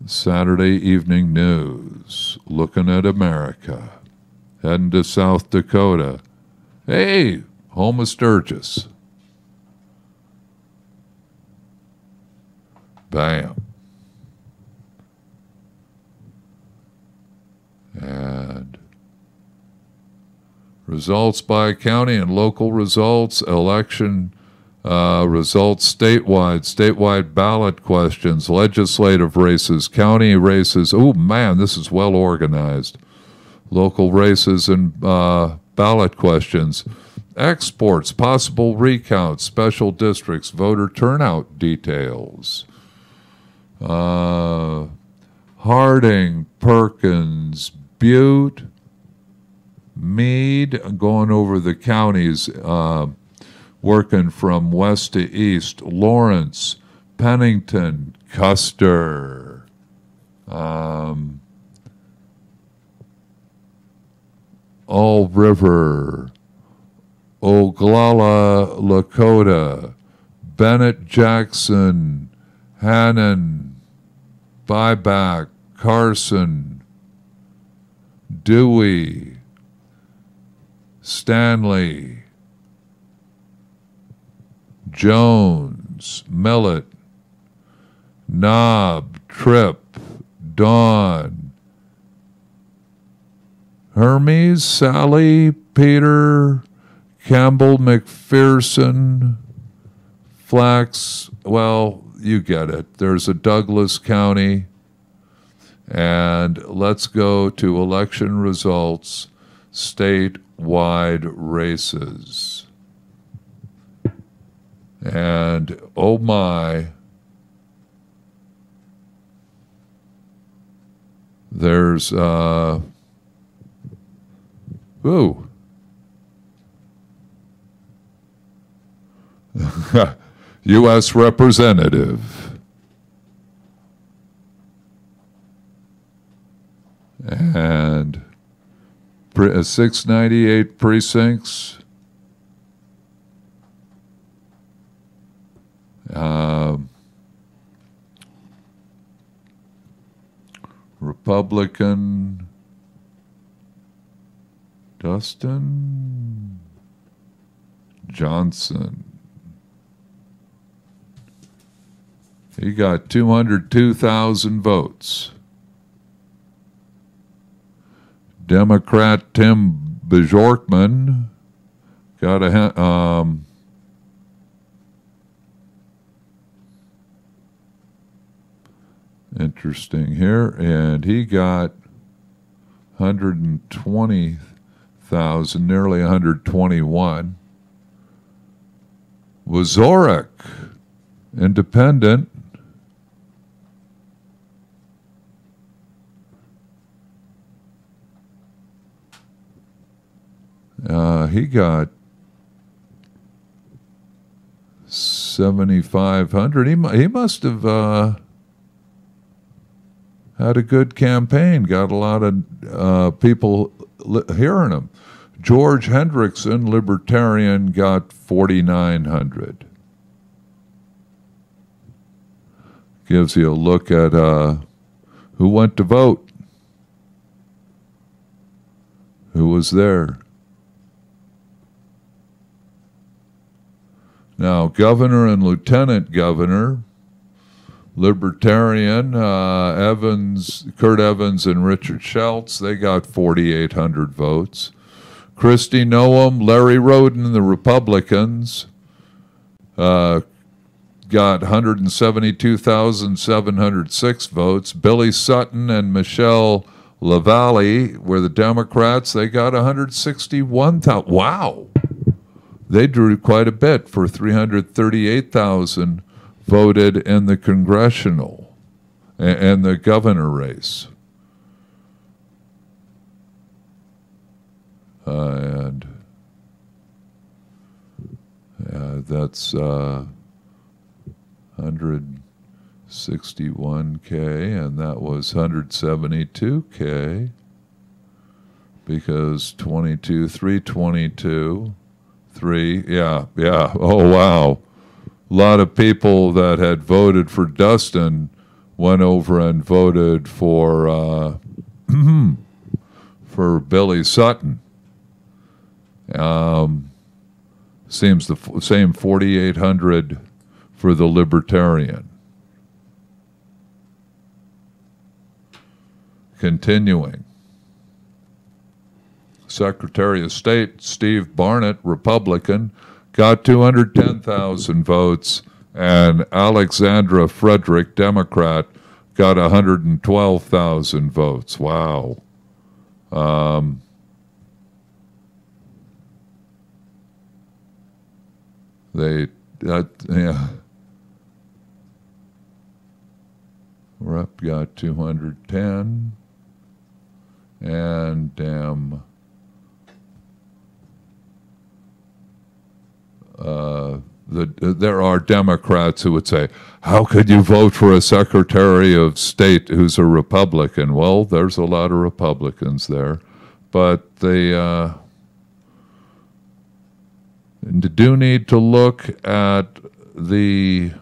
[SPEAKER 1] Saturday Evening News, looking at America, heading to South Dakota. Hey, home of Sturgis. Bam. And results by county and local results, election results statewide ballot questions, legislative races, county races. Oh, man, this is well organized. Local races and ballot questions. Exports, possible recounts, special districts, voter turnout details. Harding, Perkins, Butte, Meade, going over the counties, working from west to east. Lawrence, Pennington, Custer. All River, Oglala Lakota, Bennett Jackson, Hannon, Buyback, Carson, Dewey, Stanley, Jones, Millet, Knob, Tripp, Dawn, Hermes, Sally, Peter, Campbell, McPherson, Flax. Well, you get it. There's a Douglas County. And let's go to election results, statewide races. And oh my, there's U.S. Representative. And 698 precincts. Republican Dustin Johnson. He got 202,000 votes. Democrat Tim Bjorkman got interesting here, and he got 120,000, nearly 121. Wazorek, independent, he got 7,500. He must have had a good campaign. Got a lot of people hearing him. George Hendrickson, Libertarian, got 4,900. Gives you a look at who went to vote, who was there. Now, governor and lieutenant governor, Libertarian, Kurt Evans and Richard Schultz, they got 4,800 votes. Kristi Noem, Larry Roden, the Republicans, got 172,706 votes. Billy Sutton and Michelle LaValle were the Democrats. They got 161,000. Wow. They drew quite a bit for 338,000 voted in the congressional and the governor race. And that's 161K, and that was 172K because 322, yeah. Oh, wow. A lot of people that had voted for Dustin went over and voted for for Billy Sutton. Seems the same 4,800 for the Libertarian. Continuing. Secretary of State Steve Barnett, Republican, got 210,000 votes, and Alexandra Frederick, Democrat, got 112,000 votes. Wow. Rep got 210, and there are Democrats who would say, how could you vote for a Secretary of State who's a Republican? Well, there's a lot of Republicans there, but they do need to look at the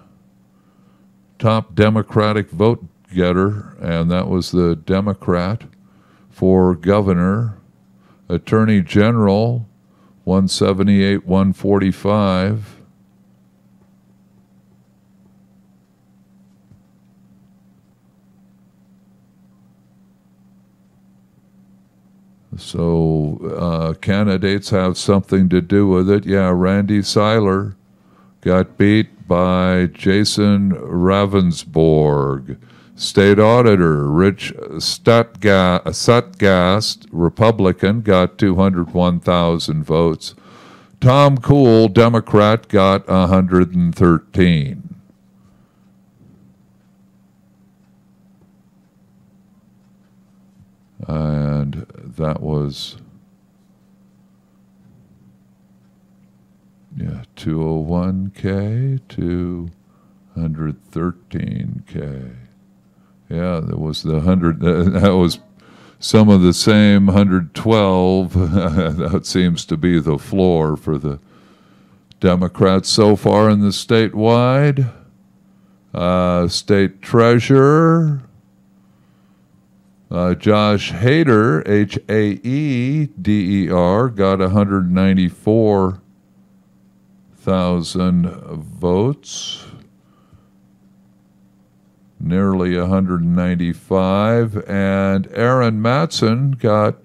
[SPEAKER 1] top Democratic vote getter, and that was the Democrat for governor, attorney general, 178, 145. So candidates have something to do with it. Yeah, Randy Seiler got beat by Jason Ravensborg. State Auditor Rich Sutgast, Republican, got 201,000 votes. Tom Cool, Democrat, got 113. And that was, 201K, 213K. Yeah, there was the 100, that was some of the same 112. That seems to be the floor for the Democrats so far in the statewide. State Treasurer, Josh Hader, Haeder, got 194,000 votes. Nearly 195, and Aaron Matson got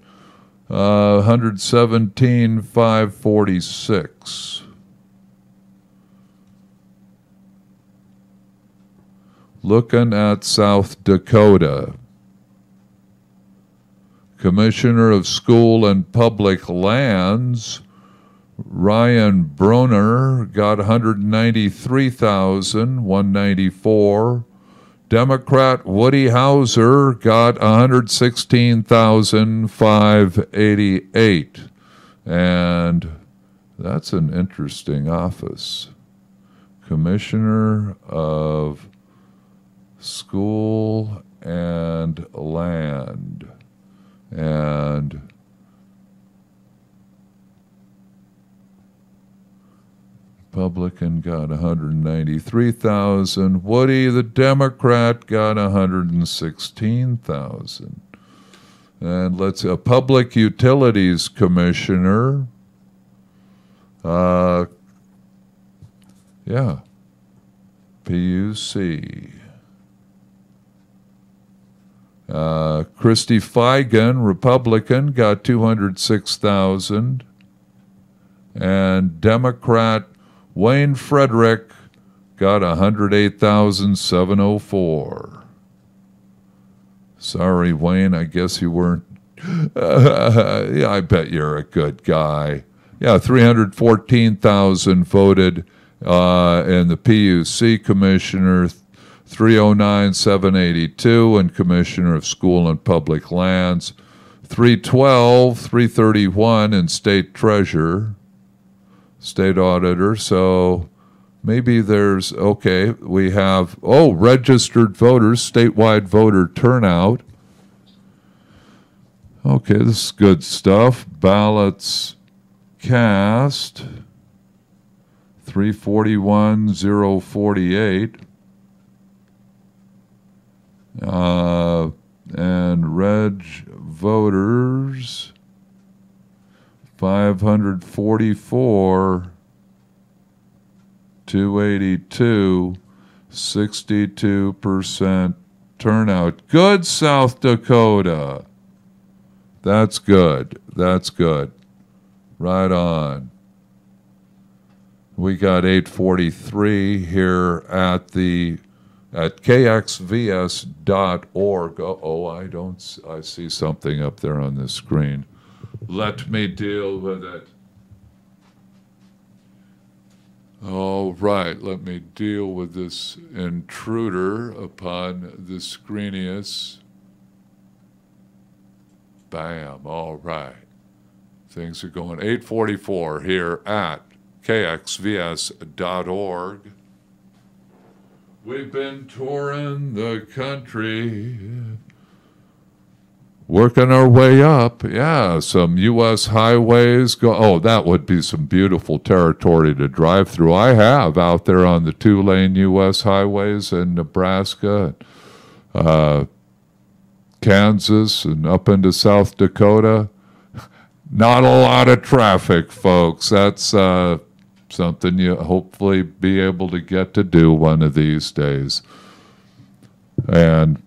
[SPEAKER 1] 117,546. Looking at South Dakota, Commissioner of School and Public Lands, Ryan Broner, got 193,194. Democrat Woody Hauser got 116,588. And that's an interesting office. Commissioner of School and Land. And Republican got 193,000. Woody, the Democrat, got 116,000. And let's see, a Public Utilities Commissioner. PUC. Christy Feigen, Republican, got 206,000. And Democrat Wayne Frederick got 108,704. Sorry, Wayne, I guess you weren't. Yeah, I bet you're a good guy. Yeah, 314,000 voted in the PUC commissioner, 309,782, and Commissioner of School and Public Lands, 312, 331 in State Treasurer. State Auditor, so maybe there's, okay, we have, registered voters, statewide voter turnout. Okay, this is good stuff. Ballots cast, 341,048. And reg voters, 544, 282, 62% turnout. Good, South Dakota. That's good. That's good. Right on. We got 843 here at KXVS.org. I see something up there on the screen. Let me deal with it. All right, let me deal with this intruder upon the screenius. Bam, all right. Things are going 844 here at KXVS.org. We've been touring the country, working our way up. Yeah, some U.S. highways. That would be some beautiful territory to drive through. I have out there on the 2-lane U.S. highways in Nebraska, Kansas, and up into South Dakota. Not a lot of traffic, folks. That's something you hopefully be able to get to do one of these days. And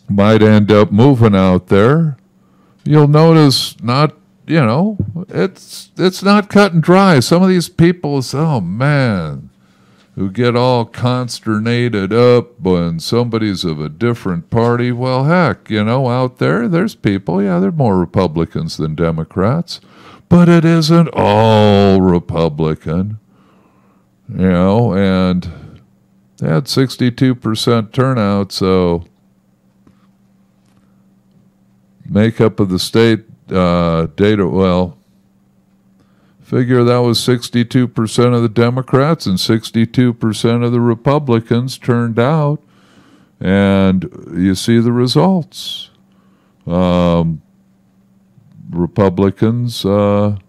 [SPEAKER 1] might end up moving out there. You'll notice it's not cut and dry. Some of these people say, oh man, who get all consternated up when somebody's of a different party. Well, heck, out there's people, they're more Republicans than Democrats, but it isn't all Republican, and they had 62% turnout, so makeup of the state data, figure that was 62% of the Democrats and 62% of the Republicans turned out, and you see the results. Republicans got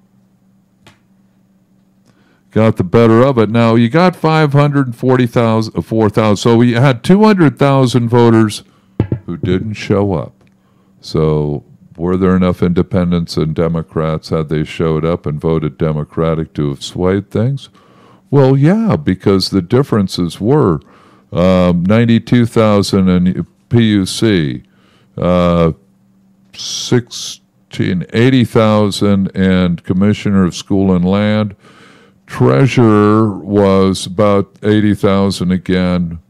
[SPEAKER 1] the better of it. Now, you got 4,000, so we had 200,000 voters who didn't show up. So were there enough independents and Democrats, had they showed up and voted Democratic, to have swayed things? Well, yeah, because the differences were 92,000 in PUC, 80,000 and Commissioner of School and Land. Treasurer was about 80,000 again,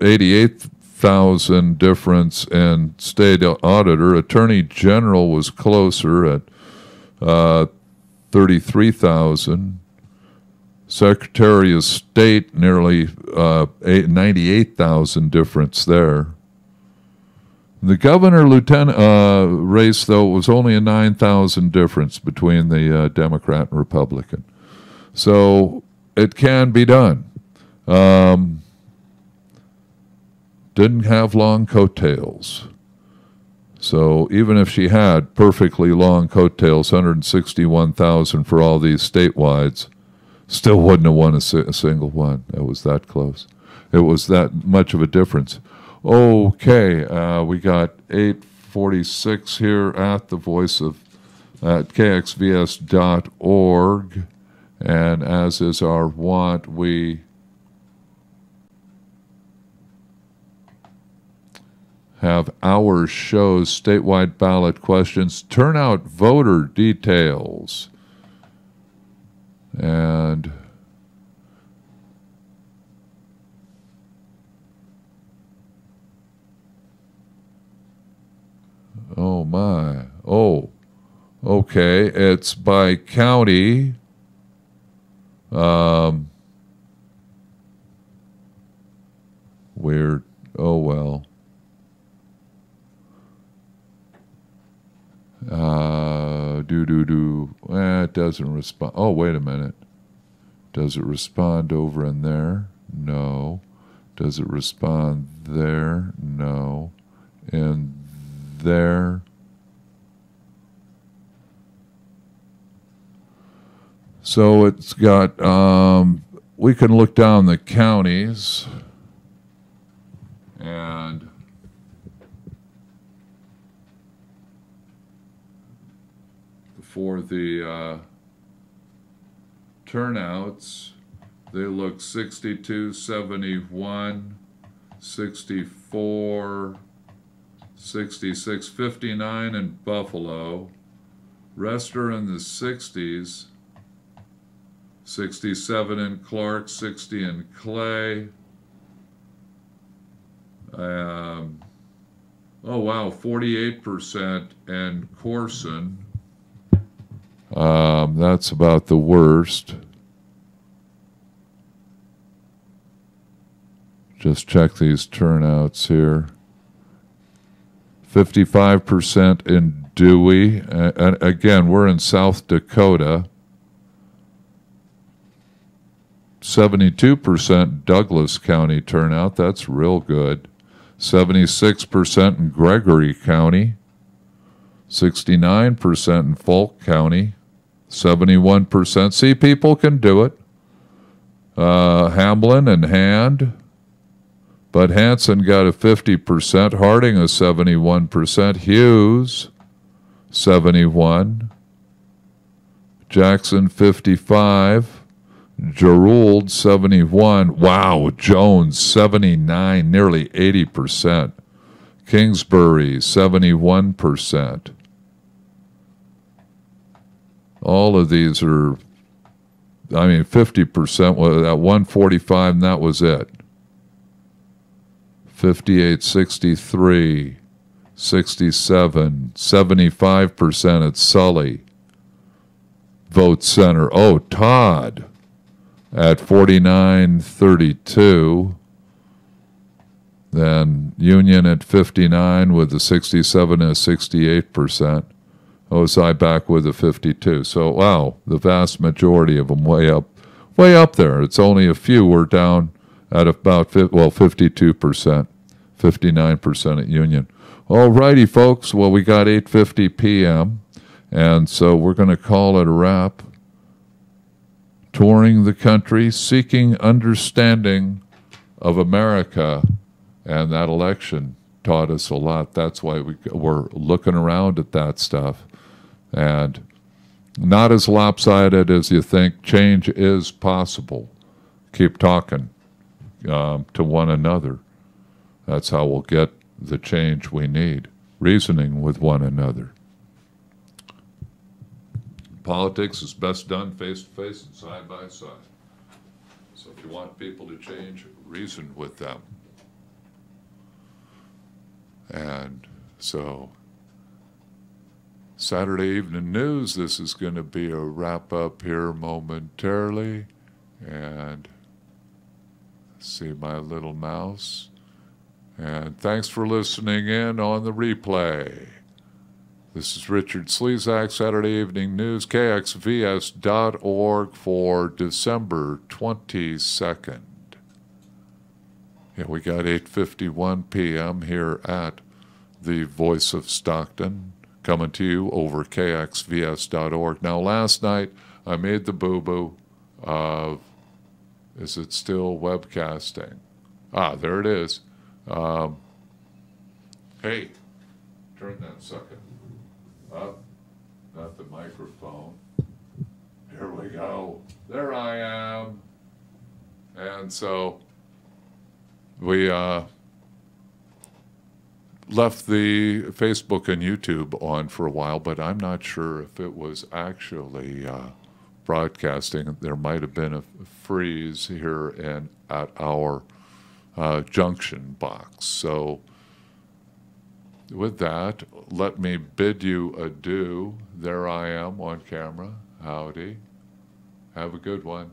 [SPEAKER 1] 88,000 difference in state auditor. Attorney General was closer at 33,000. Secretary of State, nearly 98,000 difference there. The governor-lieutenant race, though, was only a 9,000 difference between the Democrat and Republican. So it can be done. Didn't have long coattails. So even if she had perfectly long coattails, 161,000 for all these statewide, still wouldn't have won a single one. It was that close. It was that much of a difference. Okay, we got 8:46 here at the voice of at KXVS.org, and as is our wont, we have our show's statewide ballot questions, turnout voter details, and oh my, okay, it's by county. Weird, oh well. It doesn't respond. Oh, wait a minute. Does it respond over in there? No. Does it respond there? No. And there. So it's got, we can look down the counties, and for the turnouts, they look 62, 71, 64, 66, 59 in Buffalo. Rest are in the 60s. 67 in Clark, 60 in Clay. Oh wow, 48% in Corson. That's about the worst. Just check these turnouts here. 55% in do we? And again, we're in South Dakota. 72% Douglas County turnout. That's real good. 76% in Gregory County. 69% in Polk County. 71%. See, people can do it. Hamlin and Hand. But Hanson got a 50%. Harding a 71%. Hughes, 71. Jackson, 55. Gerould, 71. Wow, Jones, 79, nearly 80%. Kingsbury, 71%. All of these are, 50% was at 145, and that was it. 58, 63, 67, 75% at Sully. Vote Center. Oh, Todd at 49.32. Then Union at 59 with a 67 and a 68%. OSI back with a 52. So, wow, the vast majority of them way up there. It's only a few we're down at about 52%, 59% at Union. All righty, folks. Well, we got 8:50 p.m., and so we're going to call it a wrap. Touring the country, seeking understanding of America, and that election taught us a lot. That's why we're looking around at that stuff. And not as lopsided as you think. Change is possible. Keep talking to one another. That's how we'll get the change we need. Reasoning with one another. Politics is best done face-to-face and side-by-side. So if you want people to change, reason with them. And so, Saturday evening news, this is going to be a wrap-up here momentarily. And see my little mouse. And thanks for listening in on the replay. This is Richard Slezak, Saturday Evening News, KXVS.org for December 22nd. Yeah, we got 8:51 p.m. here at the Voice of Stockton, coming to you over KXVS.org. Now, last night I made the boo-boo of, is it still webcasting? Ah, there it is. Hey, turn that sucker up, not the microphone. Here we go. There I am. And so we left the Facebook and YouTube on for a while, but I'm not sure if it was actually broadcasting. There might have been a freeze here at our junction box. So with that, let me bid you adieu. There I am on camera. Howdy. Have a good one.